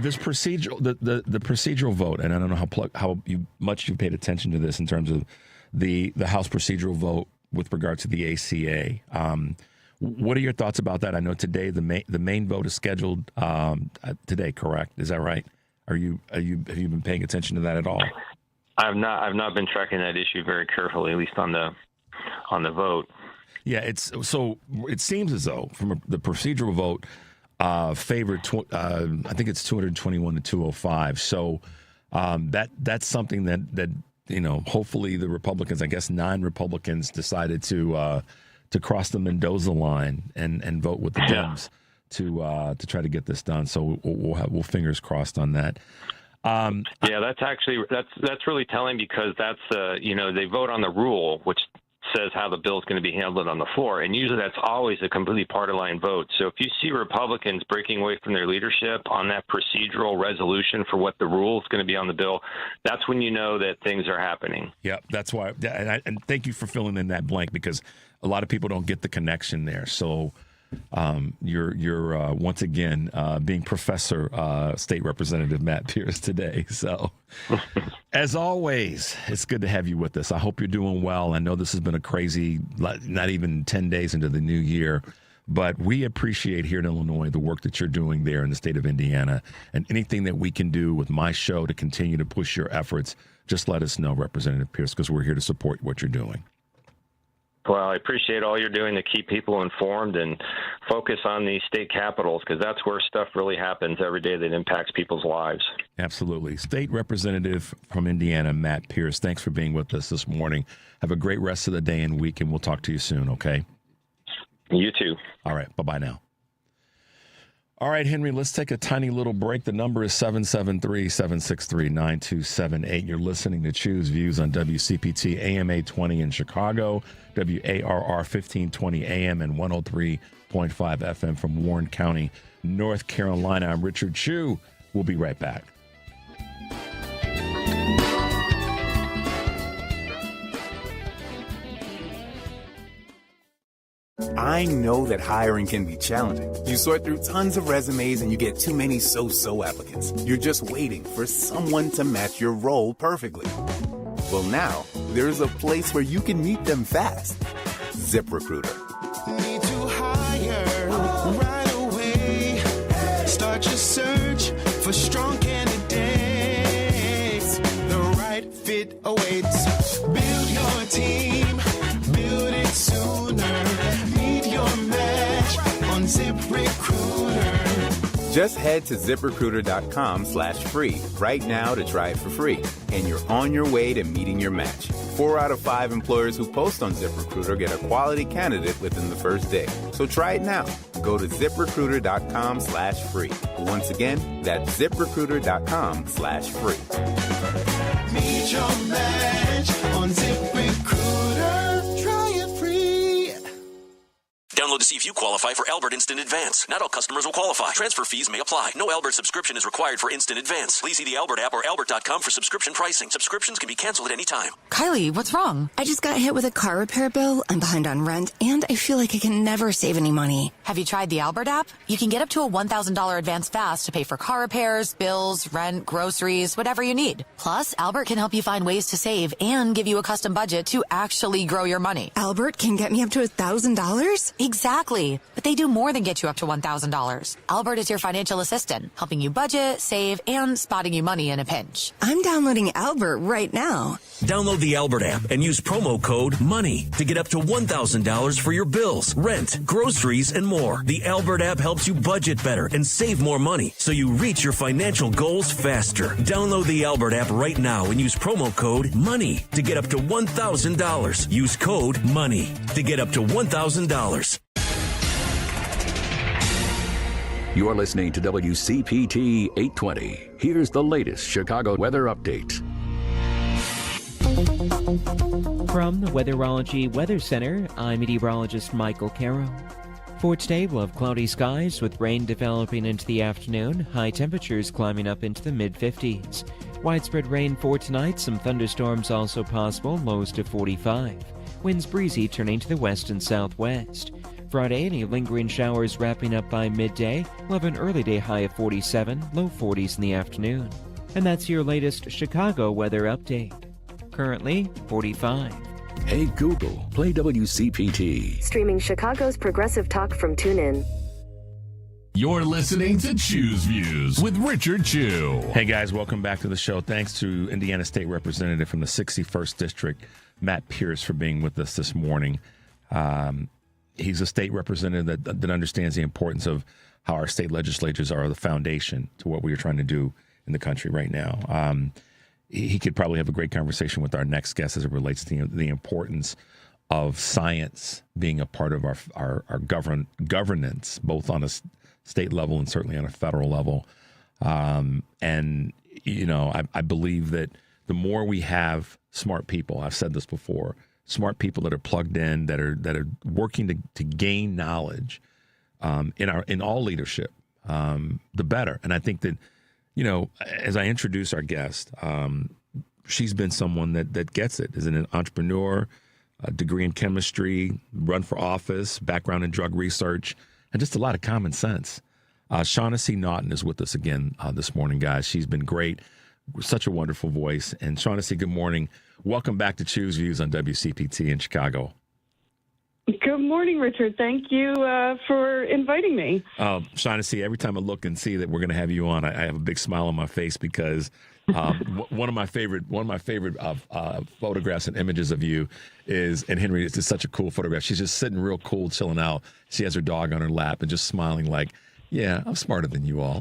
This procedural, the procedural vote, and I don't know how much you paid attention to this in terms of the House procedural vote with regard to the ACA. What are your thoughts about that? I know today the main vote is scheduled today. Correct? Is that right? Have you been paying attention to that at all? I've not been tracking that issue very carefully, at least on the vote. Yeah, it seems as though from the procedural vote favored. I think it's 221 to 205. So that's something that hopefully the Republicans, I guess 9 Republicans decided to cross the Mendoza line and vote with the Dems to try to get this done. So we'll fingers crossed on that. That's really telling, because that's they vote on the rule, which says how the bill is going to be handled on the floor, and usually that's always a completely party line vote. So if you see Republicans breaking away from their leadership on that procedural resolution for what the rule is going to be on the bill, that's when you know that things are happening. Yeah, that's why. And thank you for filling in that blank, because a lot of people don't get the connection there. So you're once again being Professor State Representative Matt Pierce today. So as always, it's good to have you with us. I hope you're doing well. I know this has been a crazy, not even 10 days into the new year, but we appreciate here in Illinois the work that you're doing there in the state of Indiana, and anything that we can do with my show to continue to push your efforts, just let us know, Representative Pierce, because we're here to support what you're doing. Well, I appreciate all you're doing to keep people informed and focus on these state capitals, because that's where stuff really happens every day that impacts people's lives. Absolutely. State Representative from Indiana, Matt Pierce, thanks for being with us this morning. Have a great rest of the day and week, and we'll talk to you soon, okay? You too. All right. Bye-bye now. All right, Henry, let's take a tiny little break. The number is 773-763-9278. You're listening to Choose Views on WCPT AM 820 in Chicago, WARR 1520 AM and 103.5 FM from Warren County, North Carolina. I'm Richard Chu. We'll be right back. I know that hiring can be challenging. You sort through tons of resumes and you get too many so-so applicants. You're just waiting for someone to match your role perfectly. Well, now, there's a place where you can meet them fast. ZipRecruiter. Need to hire right away. Start your search for strong candidates. The right fit awaits. Build your team. Build it sooner. Meet your match on ZipRecruiter. Just head to ZipRecruiter.com/free right now to try it for free. And you're on your way to meeting your match. 4 out of 5 employers who post on ZipRecruiter get a quality candidate within the first day. So try it now. Go to ZipRecruiter.com/free. Once again, that's ZipRecruiter.com/free. Meet your match on ZipRecruiter. Try it free. Download to see if you qualify for Albert Instant Advance. Not all customers will qualify. Transfer fees may apply. No Albert subscription is required for Instant Advance. Please see the Albert app or albert.com for subscription pricing. Subscriptions can be canceled at any time. Kylie, what's wrong? I just got hit with a car repair bill. I'm behind on rent, and I feel like I can never save any money. Have you tried the Albert app? You can get up to a $1,000 advance fast to pay for car repairs, bills, rent, groceries, whatever you need. Plus, Albert can help you find ways to save and give you a custom budget to actually grow your money. Albert can get me up to $1,000? Exactly. But they do more than get you up to $1,000. Albert is your financial assistant, helping you budget, save, and spotting you money in a pinch. I'm downloading Albert right now. Download the Albert app and use promo code MONEY to get up to $1,000 for your bills, rent, groceries, and more. The Albert app helps you budget better and save more money so you reach your financial goals faster. Download the Albert app right now and use promo code MONEY to get up to $1,000. Use code MONEY to get up to $1,000. You're listening to WCPT 820. Here's the latest Chicago weather update. From the Weatherology Weather Center, I'm meteorologist Michael Caro. For today, we'll have cloudy skies with rain developing into the afternoon, high temperatures climbing up into the mid-50s. Widespread rain for tonight, some thunderstorms also possible, lows to 45. Winds breezy turning to the west and southwest. Friday, any lingering showers wrapping up by midday. We'll have an early day high of 47, low 40s in the afternoon. And that's your latest Chicago weather update. Currently, 45. Hey Google, play WCPT. Streaming Chicago's progressive talk from TuneIn. You're listening to Choose Views with Richard Chew. Hey guys, welcome back to the show. Thanks to Indiana State Representative from the 61st District, Matt Pierce, for being with us this morning. He's a state representative that understands the importance of how our state legislatures are the foundation to what we are trying to do in the country right now. He could probably have a great conversation with our next guest as it relates to the importance of science being a part of our governance, both on a state level and certainly on a federal level. And, you know, I believe that the more we have smart people, I've said this before, smart people that are plugged in, that are working to gain knowledge in all leadership, the better. And I think that, you know, as I introduce our guest, she's been someone that gets it, is an entrepreneur, a degree in chemistry, run for office, background in drug research, and just a lot of common sense. Shaughnessy Naughton is with us again this morning, guys. She's been great. Such a wonderful voice. And Shaughnessy, good morning. Welcome back to Choose Views on WCPT in Chicago. Good morning, Richard. Thank you for inviting me. Shaughnessy, every time I look and see that we're going to have you on, I have a big smile on my face because one of my favorite photographs and images of you is, and Henry, it's just such a cool photograph. She's just sitting real cool, chilling out. She has her dog on her lap and just smiling like, yeah, I'm smarter than you all.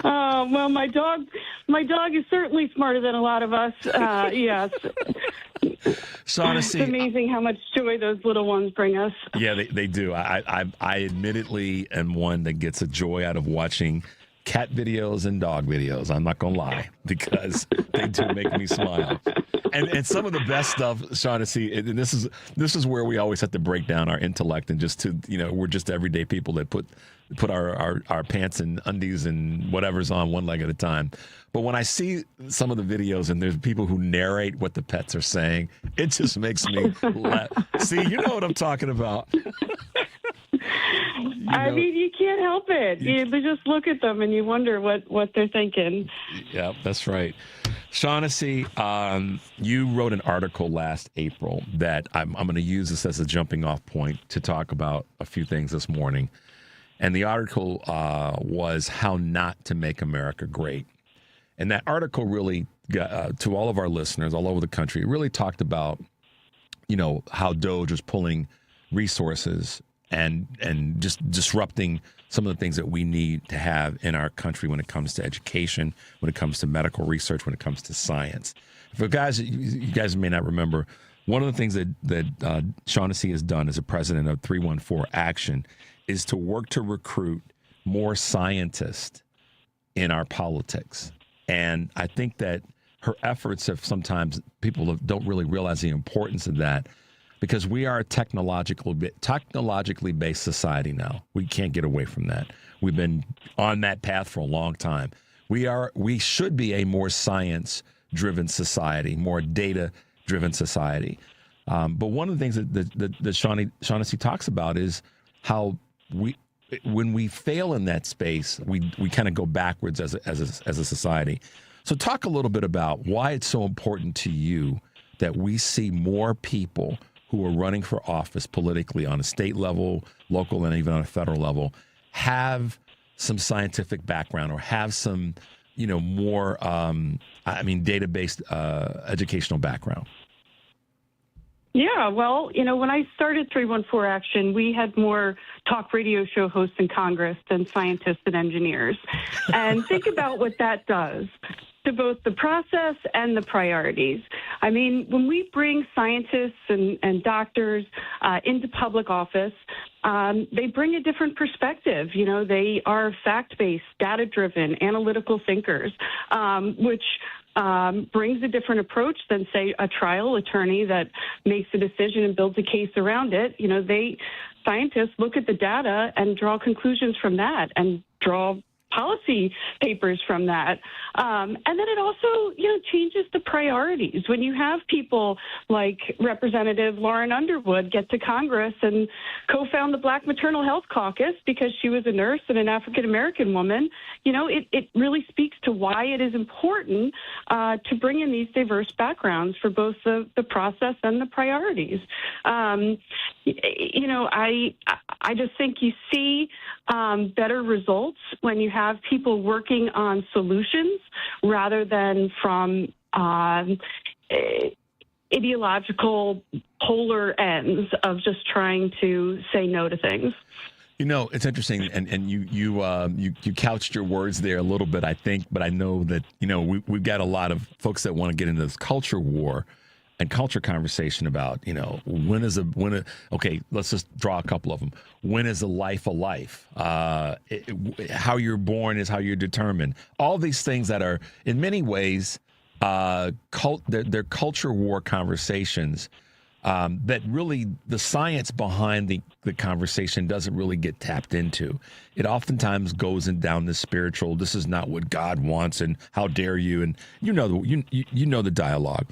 Well, my dog is certainly smarter than a lot of us. Yes. Shaughnessy, it's amazing how much joy those little ones bring us. Yeah, they do. I admittedly am one that gets a joy out of watching cat videos and dog videos. I'm not gonna lie, because they do make me smile. And some of the best stuff, Shaughnessy, and this is where we always have to break down our intellect and just to, you know, we're just everyday people that put our pants and undies and whatever's on one leg at a time. But when I see some of the videos and there's people who narrate what the pets are saying, it just makes me laugh. See, you know what I'm talking about. I mean, you can't help it. You just look at them and you wonder what they're thinking. Yeah, that's right. Shaughnessy, you wrote an article last April that I'm going to use this as a jumping off point to talk about a few things this morning. And the article was How Not to Make America Great. And that article really, to all of our listeners all over the country, it really talked about, you know, how DOGE is pulling resources and just disrupting some of the things that we need to have in our country when it comes to education, when it comes to medical research, when it comes to science. For guys, you guys may not remember, one of the things that Shaughnessy has done as a president of 314 Action is to work to recruit more scientists in our politics. And I think that her efforts have sometimes people don't really realize the importance of that, because we are a technologically based society now. We can't get away from that. We've been on that path for a long time. We should be a more science-driven society, more data-driven society. But one of the things that Shaughnessy talks about is how when we fail in that space, we kind of go backwards as a society. So talk a little bit about why it's so important to you that we see more people who are running for office politically on a state level, local, and even on a federal level have some scientific background or have some, you know, more, data-based educational background. Yeah, well, you know, when I started 314 Action, we had more talk radio show hosts in Congress than scientists and engineers. And think about what that does to both the process and the priorities. I mean, when we bring scientists and doctors into public office, they bring a different perspective. You know, they are fact-based, data-driven, analytical thinkers, which brings a different approach than, say, a trial attorney that makes a decision and builds a case around it. You know, scientists look at the data and draw conclusions from that and draw policy papers from that. And then it also, changes the priorities. When you have people like Representative Lauren Underwood get to Congress and co-found the Black Maternal Health Caucus because she was a nurse and an African-American woman, it really speaks to why it is important to bring in these diverse backgrounds for both the process and the priorities. I just think you see better results when you have people working on solutions rather than from ideological polar ends of just trying to say no to things. It's interesting, and you couched your words there a little bit, I think, but I know that we've got a lot of folks that want to get into this culture war and culture conversation about okay, let's just draw a couple of them. When is a life a life? How you're born is how you're determined. All these things that are in many ways they're culture war conversations. That really the science behind the conversation doesn't really get tapped into. It oftentimes goes down the spiritual. This is not what God wants, and how dare you? And you know the dialogue.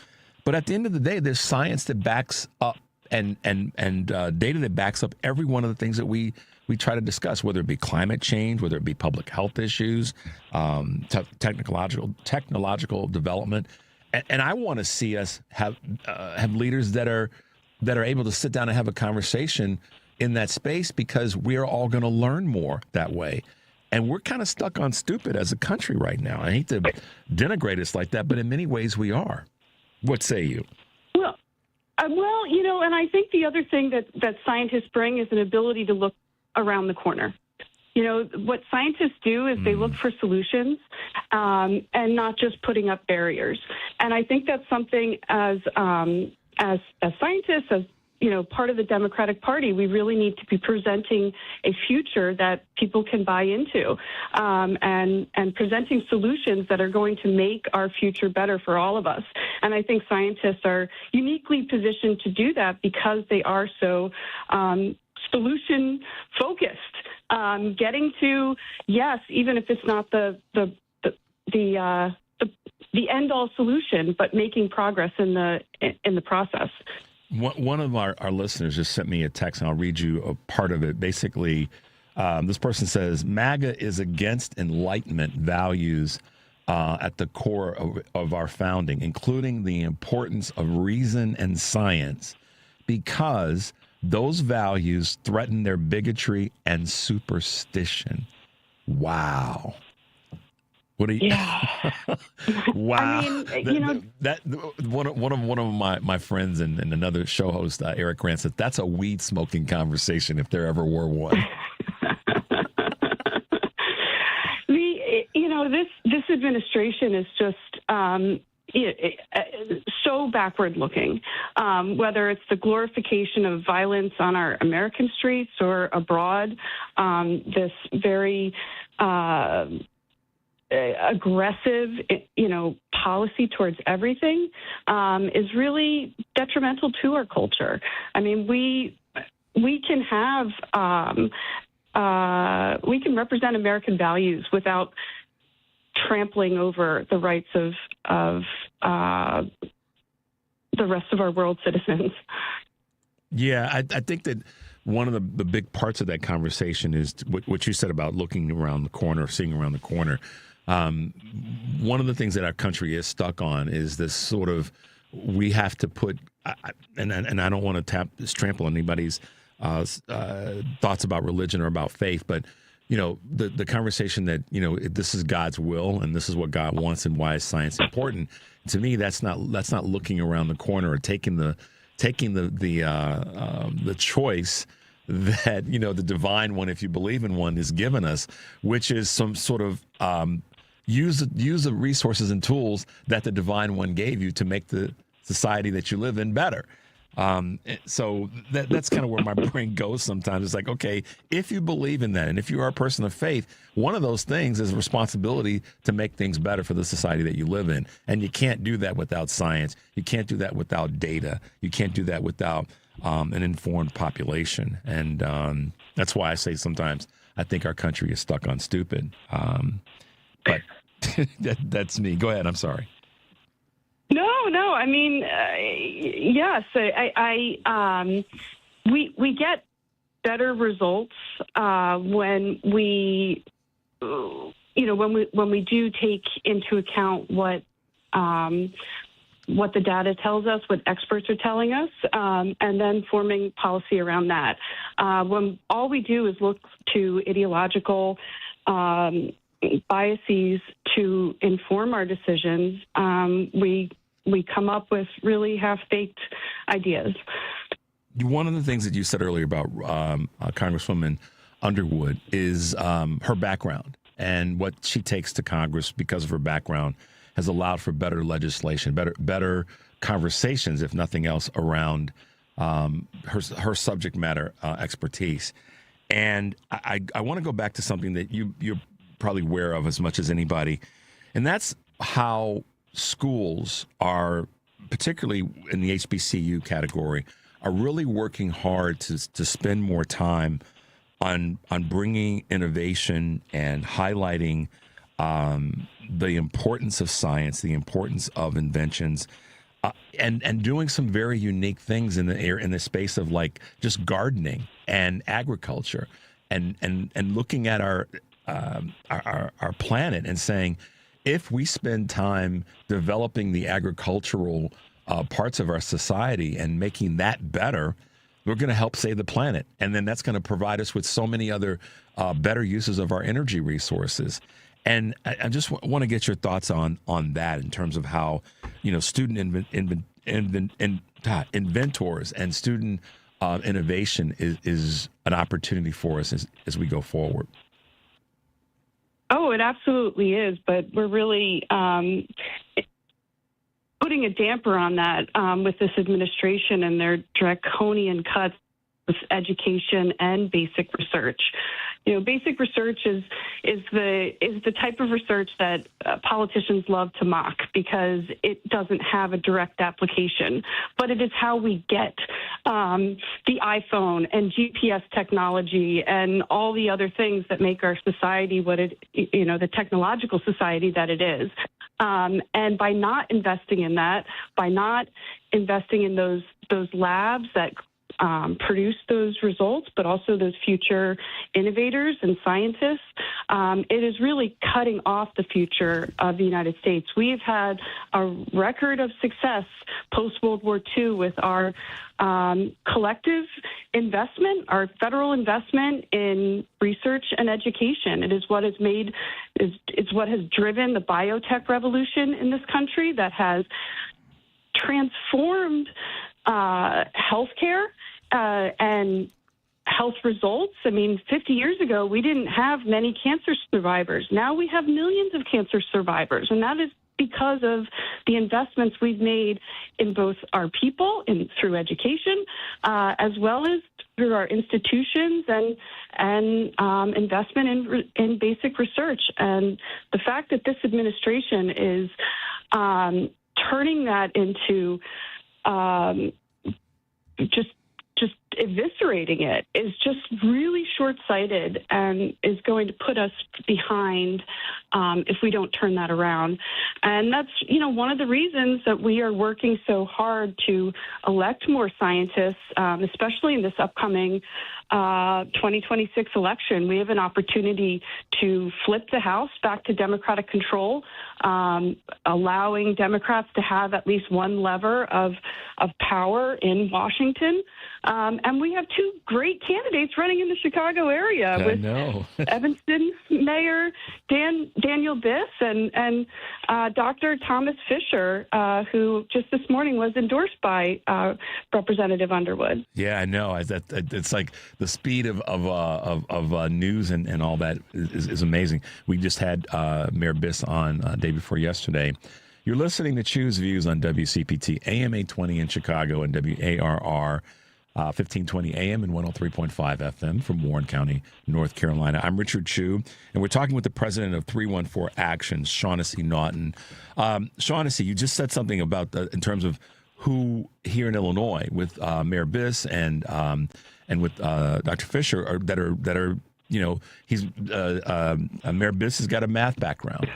But at the end of the day, there's science that backs up and data that backs up every one of the things that we try to discuss, whether it be climate change, whether it be public health issues, technological development. And I want to see us have leaders that are able to sit down and have a conversation in that space, because we are all going to learn more that way. And we're kind of stuck on stupid as a country right now. I hate to denigrate us like that, but in many ways we are. What say you? Well, and I think the other thing that scientists bring is an ability to look around the corner. What scientists do is they look for solutions and not just putting up barriers. And I think that's something as scientists, as part of the Democratic Party, we really need to be presenting a future that people can buy into, and presenting solutions that are going to make our future better for all of us. And I think scientists are uniquely positioned to do that because they are so solution focused, getting to, yes, even if it's not the end all solution, but making progress in the process. One of our listeners just sent me a text, and I'll read you a part of it. Basically, this person says, MAGA is against Enlightenment values at the core of our founding, including the importance of reason and science, because those values threaten their bigotry and superstition. Wow. What do you? Yeah. Wow. I mean, that one of my friends and another show host, Eric Grant, said that's a weed smoking conversation if there ever were one. This administration is just so backward looking, whether it's the glorification of violence on our American streets or abroad, this very aggressive, policy towards everything is really detrimental to our culture. I mean, we can have we can represent American values without trampling over the rights of the rest of our world citizens. Yeah, I think that one of the big parts of that conversation is what you said about looking around the corner, seeing around the corner. One of the things that our country is stuck on is this sort of, we have to put, and I don't want to trample on anybody's thoughts about religion or about faith, but the conversation that this is God's will and this is what God wants and why is science important. To me, that's not looking around the corner or taking the choice that the divine one, if you believe in one, is given us, which is some sort of use the resources and tools that the divine one gave you to make the society that you live in better. So that's kind of where my brain goes sometimes. It's like, okay, if you believe in that and if you are a person of faith, one of those things is a responsibility to make things better for the society that you live in. And you can't do that without science. You can't do that without data. You can't do that without an informed population. And that's why I say sometimes I think our country is stuck on stupid. But that's me. Go ahead. I'm sorry. No. I mean, yes. We get better results when we, when we do take into account what the data tells us, what experts are telling us, and then forming policy around that. When all we do is look to ideological biases to inform our decisions, we come up with really half-baked ideas. One of the things that you said earlier about Congresswoman Underwood is her background, and what she takes to Congress because of her background has allowed for better legislation, better conversations, if nothing else, around her subject matter expertise. And I want to go back to something that you're probably aware of as much as anybody, and that's how schools are, particularly in the HBCU category, are really working hard to spend more time on bringing innovation and highlighting the importance of science, the importance of inventions, and doing some very unique things in the space of like just gardening and agriculture, and looking at our planet and saying, if we spend time developing the agricultural parts of our society and making that better, we're going to help save the planet. And then that's going to provide us with so many other better uses of our energy resources. And I just want to get your thoughts on that in terms of how, student inventors and student innovation is an opportunity for us as we go forward. Oh, it absolutely is, but we're really putting a damper on that with this administration and their draconian cuts with education and basic research. Basic research is the type of research that politicians love to mock because it doesn't have a direct application, but it is how we get the iPhone and GPS technology and all the other things that make our society the technological society that it is. And by not investing in that, by not investing in those labs that produce those results, but also those future innovators and scientists, it is really cutting off the future of the United States. We've had a record of success post-World War II with our collective investment, our federal investment in research and education. It is what has it's what has driven the biotech revolution in this country that has transformed healthcare and health results. I mean, 50 years ago, we didn't have many cancer survivors. Now we have millions of cancer survivors, and that is because of the investments we've made in both our people and through education, as well as through our institutions and investment in basic research. And the fact that this administration is turning that into just eviscerating it is just really short-sighted and is going to put us behind if we don't turn that around. And that's, one of the reasons that we are working so hard to elect more scientists, especially in this upcoming 2026 election. We have an opportunity to flip the House back to Democratic control, allowing Democrats to have at least one lever of power in Washington. And we have two great candidates running in the Chicago area with Evanston Mayor Daniel Biss and Dr. Thomas Fisher, who just this morning was endorsed by Representative Underwood. Yeah, I know. It's like the speed of news and all that is amazing. We just had Mayor Biss on day before yesterday. You're listening to Choose Views on WCPT, AM 820 in Chicago and WARR 1520 AM and 103.5 FM from Warren County, North Carolina. I'm Richard Chu, and we're talking with the president of 314 Actions, Shaughnessy Naughton. Shaughnessy, you just said something about in terms of who here in Illinois with Mayor Biss and with Dr. Fisher that are he's Mayor Biss has got a math background.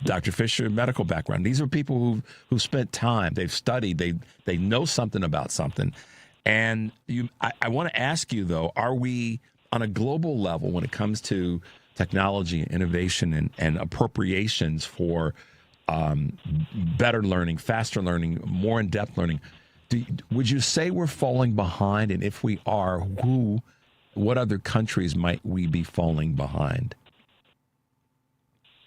Dr. Fisher, medical background. These are people who spent time. They've studied. They know something about something. And I want to ask you, though, are we on a global level when it comes to technology and innovation and appropriations for better learning, faster learning, more in-depth learning, would you say we're falling behind? And if we are, what other countries might we be falling behind?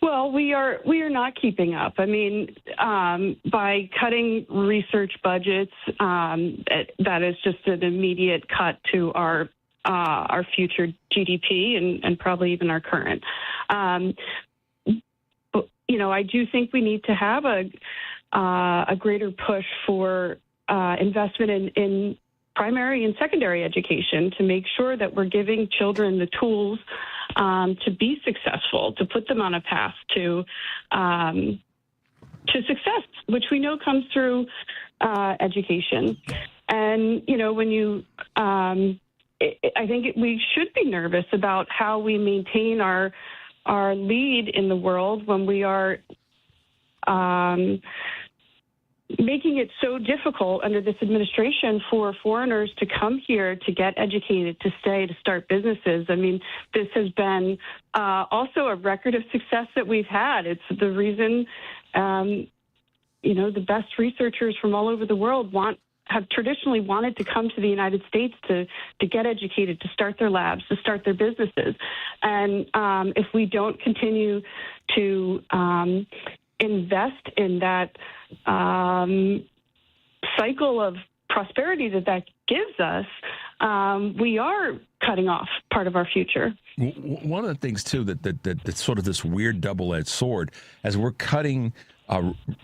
Well, we are not keeping up. I mean, by cutting research budgets, that is just an immediate cut to our future GDP and probably even our current. I do think we need to have a greater push for investment in primary and secondary education to make sure that we're giving children the tools to be successful, to put them on a path to success, which we know comes through education. And I think we should be nervous about how we maintain our lead in the world when we are making it so difficult under this administration for foreigners to come here, to get educated, to stay, to start businesses. I mean, this has been also a record of success that we've had. It's the reason, the best researchers from all over the world have traditionally wanted to come to the United States to get educated, to start their labs, to start their businesses. And if we don't continue to invest in that cycle of prosperity that gives us, we are cutting off part of our future. One of the things, too, that's sort of this weird double-edged sword, as we're cutting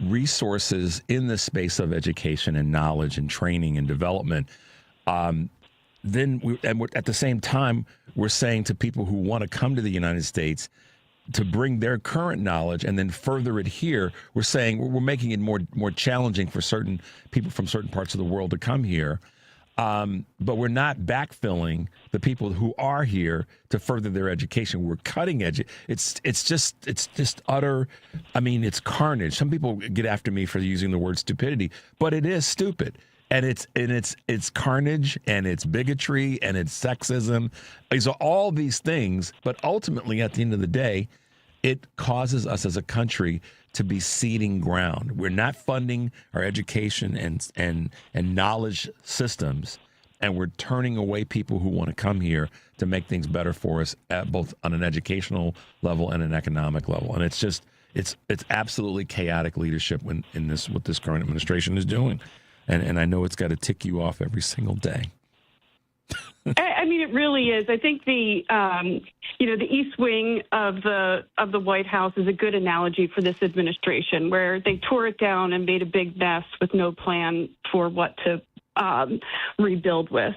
resources in the space of education and knowledge and training and development, then at the same time, we're saying to people who want to come to the United States to bring their current knowledge and then further it here, we're saying we're making it more challenging for certain people from certain parts of the world to come here. But we're not backfilling the people who are here to further their education. We're cutting edge. It's just utter. I mean, it's carnage. Some people get after me for using the word stupidity, but it is stupid. And it's carnage, and it's bigotry, and it's sexism. These are all these things, but ultimately, at the end of the day, it causes us as a country to be ceding ground. We're not funding our education and knowledge systems, and we're turning away people who want to come here to make things better for us, at both on an educational level and an economic level. And it's absolutely chaotic leadership what this current administration is doing. And I know it's got to tick you off every single day. I mean, it really is. I think the East Wing of the White House is a good analogy for this administration, where they tore it down and made a big mess with no plan for what to rebuild with.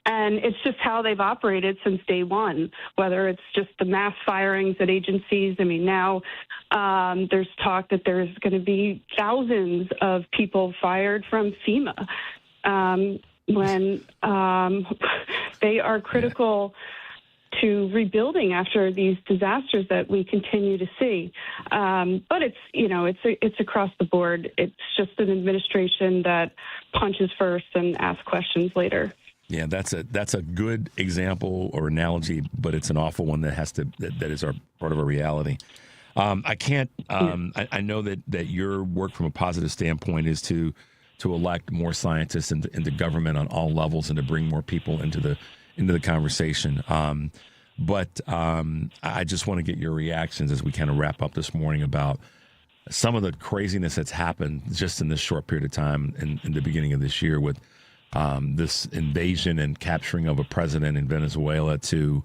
And it's just how they've operated since day one, whether it's just the mass firings at agencies. I mean, now there's talk that there's going to be thousands of people fired from FEMA when they are critical to rebuilding after these disasters that we continue to see. But it's across the board. It's just an administration that punches first and asks questions later. Yeah, that's a good example or analogy, but it's an awful one that is part of our reality. I can't. I know that your work from a positive standpoint is to elect more scientists into government on all levels and to bring more people into the conversation. But I just want to get your reactions as we kind of wrap up this morning about some of the craziness that's happened just in this short period of time in the beginning of this year with this invasion and capturing of a president in Venezuela to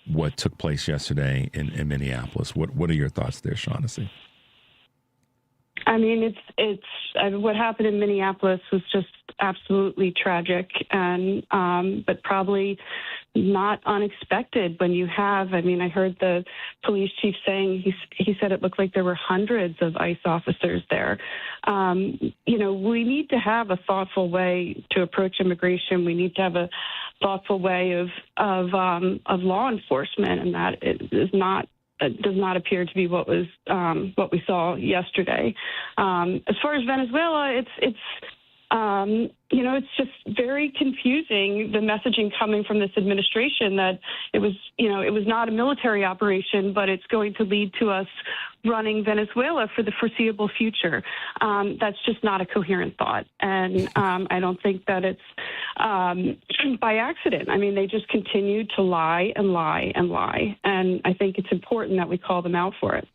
what took place yesterday in Minneapolis. What are your thoughts there, Shaughnessy? I mean, what happened in Minneapolis was just absolutely tragic, and but probably not unexpected when you have. I mean, I heard the police chief saying he said it looked like there were hundreds of ICE officers there. We need to have a thoughtful way to approach immigration. We need to have thoughtful way of law enforcement, and that it is not. It does not appear to be what we saw yesterday. As far as Venezuela, it's just very confusing, the messaging coming from this administration that it was not a military operation, but it's going to lead to us running Venezuela for the foreseeable future. That's just not a coherent thought. And I don't think that it's by accident. I mean, they just continue to lie and lie and lie. And I think it's important that we call them out for it.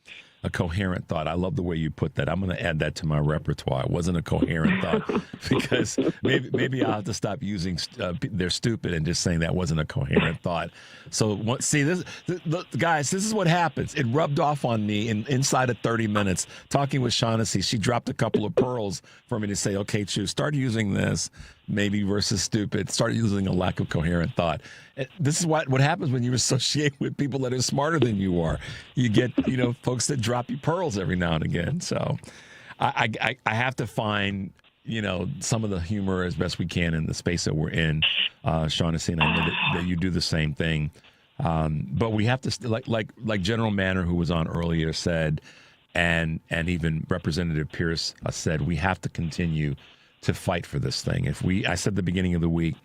A coherent thought. I love the way you put that. I'm going to add that to my repertoire. It wasn't a coherent thought because maybe I'll have to stop using they're stupid and just saying that wasn't a coherent thought. So guys, this is what happens. It rubbed off on me inside of 30 minutes talking with Shaughnessy. She dropped a couple of pearls for me to say, okay, Chu, start using this maybe versus stupid. Start using a lack of coherent thought. This is what happens when you associate with people that are smarter than you are. You get, folks that drop you pearls every now and again. So I have to find, some of the humor as best we can in the space that we're in, Shaughnessy, and I know that you do the same thing. But we have to, like General Manner, who was on earlier, said, and even Representative Pierce said, we have to continue to fight for this thing. I said at the beginning of the week,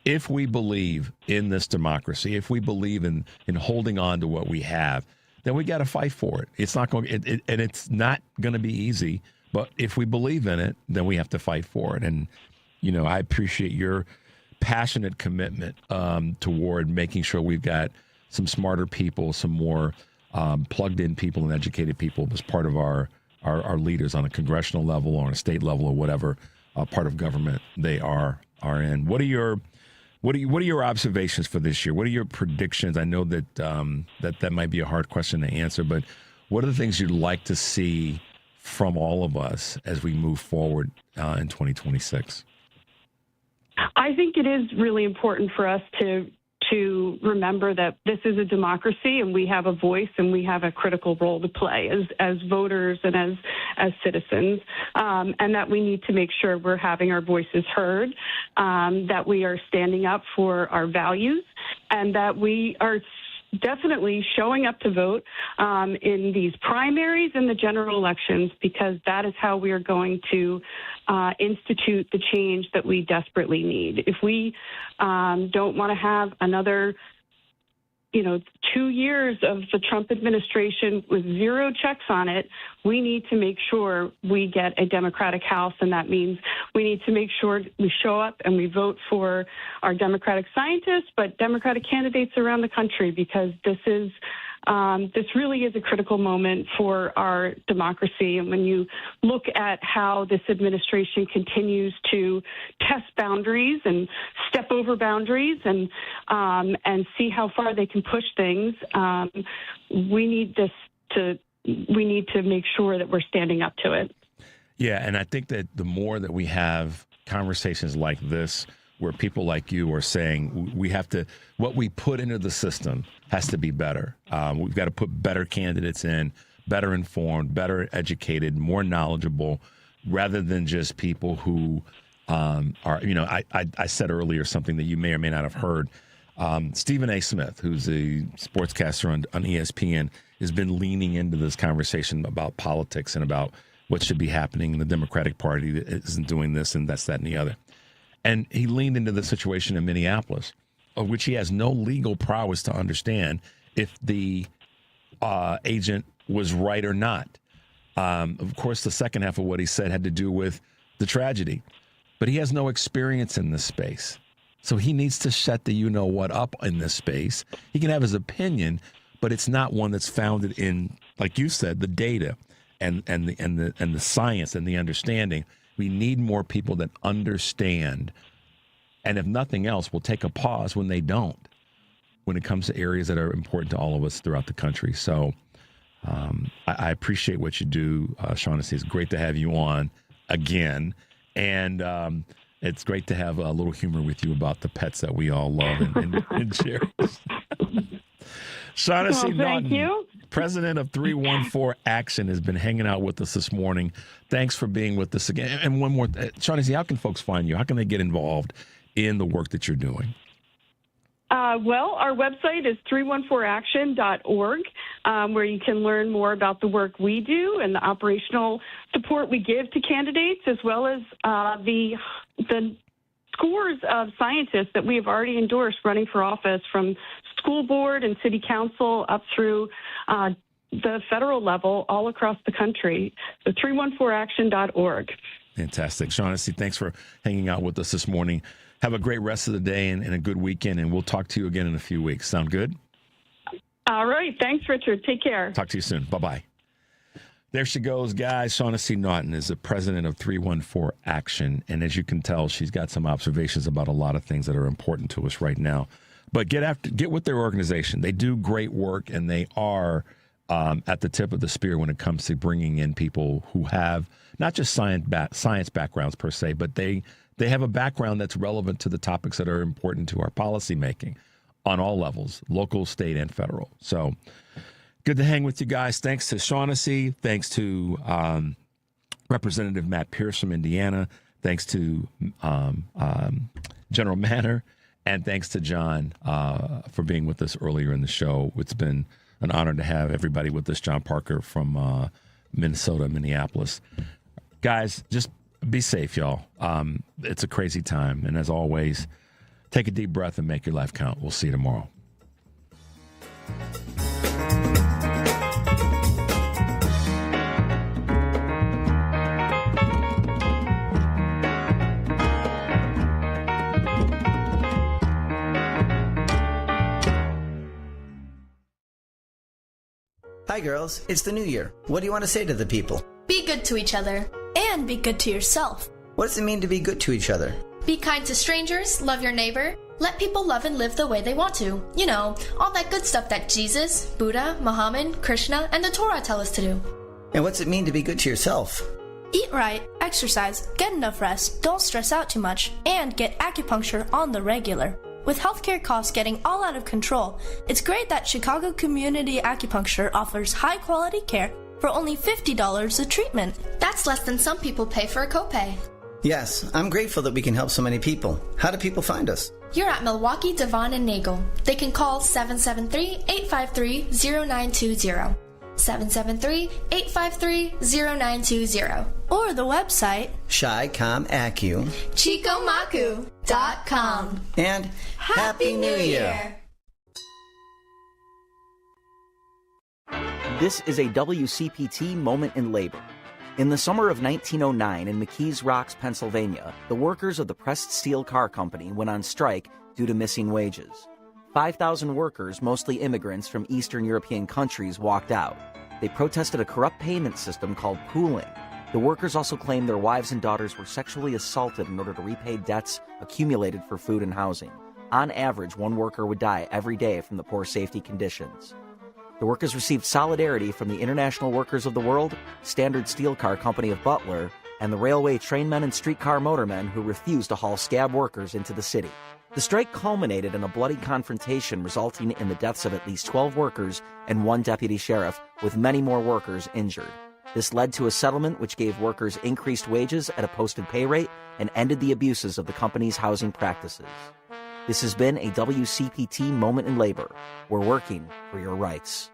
if we believe in this democracy, if we believe in holding on to what we have, then we got to fight for it. It's not going, and it's not going to be easy. But if we believe in it, then we have to fight for it. And I appreciate your passionate commitment toward making sure we've got some smarter people, some more plugged-in people and educated people as part of our leaders on a congressional level or on a state level or whatever part of government they are in. What are your observations for this year? What are your predictions? I know that that might be a hard question to answer, but what are the things you'd like to see from all of us as we move forward in 2026? I think it is really important for us to remember that this is a democracy and we have a voice and we have a critical role to play as voters and as citizens, and that we need to make sure we're having our voices heard, that we are standing up for our values, and that we are definitely showing up to vote in these primaries and the general elections, because that is how we are going to institute the change that we desperately need. If we don't want to have another 2 years of the Trump administration with zero checks on it, we need to make sure we get a Democratic House, and that means we need to make sure we show up and we vote for our Democratic scientists, but Democratic candidates around the country, because this really is a critical moment for our democracy. And when you look at how this administration continues to test boundaries and step over boundaries and see how far they can push things, we need to make sure that we're standing up to it. Yeah, and I think that the more that we have conversations like this, where people like you are saying what we put into the system has to be better. We've got to put better candidates in, better informed, better educated, more knowledgeable, rather than just people who are, I said earlier something that you may or may not have heard. Stephen A. Smith, who's a sportscaster on ESPN, has been leaning into this conversation about politics and about what should be happening in the Democratic Party that isn't doing this and that's, that, and the other. And he leaned into the situation in Minneapolis, of which he has no legal prowess to understand if the agent was right or not. Of course, the second half of what he said had to do with the tragedy. But he has no experience in this space. So he needs to shut the you-know-what up in this space. He can have his opinion, but it's not one that's founded in, like you said, the data and the science and the understanding. We need more people that understand, and if nothing else, will take a pause when they don't, when it comes to areas that are important to all of us throughout the country. So I appreciate what you do, Shaughnessy. It's great to have you on again, and it's great to have a little humor with you about the pets that we all love and cherish. Shaughnessy Naughton, president of 314 Action, has been hanging out with us this morning. Thanks for being with us again. And one more, Shaughnessy, how can folks find you? How can they get involved in the work that you're doing? Well, our website is 314action.org, where you can learn more about the work we do and the operational support we give to candidates, as well as the scores of scientists that we have already endorsed running for office, from school board and city council up through the federal level all across the country. So 314action.org. Fantastic. Shaughnessy, thanks for hanging out with us this morning. Have a great rest of the day and a good weekend, and we'll talk to you again in a few weeks. Sound good? All right. Thanks, Richard. Take care. Talk to you soon. Bye-bye. There she goes, guys. Shaughnessy Naughton is the president of 314 Action, and as you can tell, she's got some observations about a lot of things that are important to us right now. But get with their organization. They do great work, and they are at the tip of the spear when it comes to bringing in people who have not just science backgrounds per se, but they have a background that's relevant to the topics that are important to our policymaking on all levels, local, state, and federal. So good to hang with you guys. Thanks to Shaughnessy. Thanks to Representative Matt Pierce from Indiana. Thanks to General Manor. And thanks to John for being with us earlier in the show. It's been an honor to have everybody with us. John Parker from Minnesota, Minneapolis. Guys, just be safe, y'all. It's a crazy time. And as always, take a deep breath and make your life count. We'll see you tomorrow. Hi, girls. It's the new year. What do you want to say to the people? Be good to each other. And be good to yourself. What does it mean to be good to each other? Be kind to strangers, love your neighbor, let people love and live the way they want to. You know, all that good stuff that Jesus, Buddha, Muhammad, Krishna, and the Torah tell us to do. And what's it mean to be good to yourself? Eat right, exercise, get enough rest, don't stress out too much, and get acupuncture on the regular. With healthcare costs getting all out of control, it's great that Chicago Community Acupuncture offers high-quality care for only $50 a treatment. That's less than some people pay for a copay. Yes, I'm grateful that we can help so many people. How do people find us? You're at Milwaukee, Devon, and Nagel. They can call 773-853-0920. 773-853-0920. Or the website ChiComAcu. ChicoMacu.com. And Happy New Year! This is a WCPT moment in labor. In the summer of 1909 in McKees Rocks, Pennsylvania, the workers of the Pressed Steel Car Company went on strike due to missing wages. 5,000 workers, mostly immigrants from Eastern European countries, walked out. They protested a corrupt payment system called pooling. The workers also claimed their wives and daughters were sexually assaulted in order to repay debts accumulated for food and housing. On average, one worker would die every day from the poor safety conditions. The workers received solidarity from the International Workers of the World, Standard Steel Car Company of Butler, and the railway trainmen and streetcar motormen who refused to haul scab workers into the city. The strike culminated in a bloody confrontation resulting in the deaths of at least 12 workers and one deputy sheriff, with many more workers injured. This led to a settlement which gave workers increased wages at a posted pay rate and ended the abuses of the company's housing practices. This has been a WCPT Moment in Labor. We're working for your rights.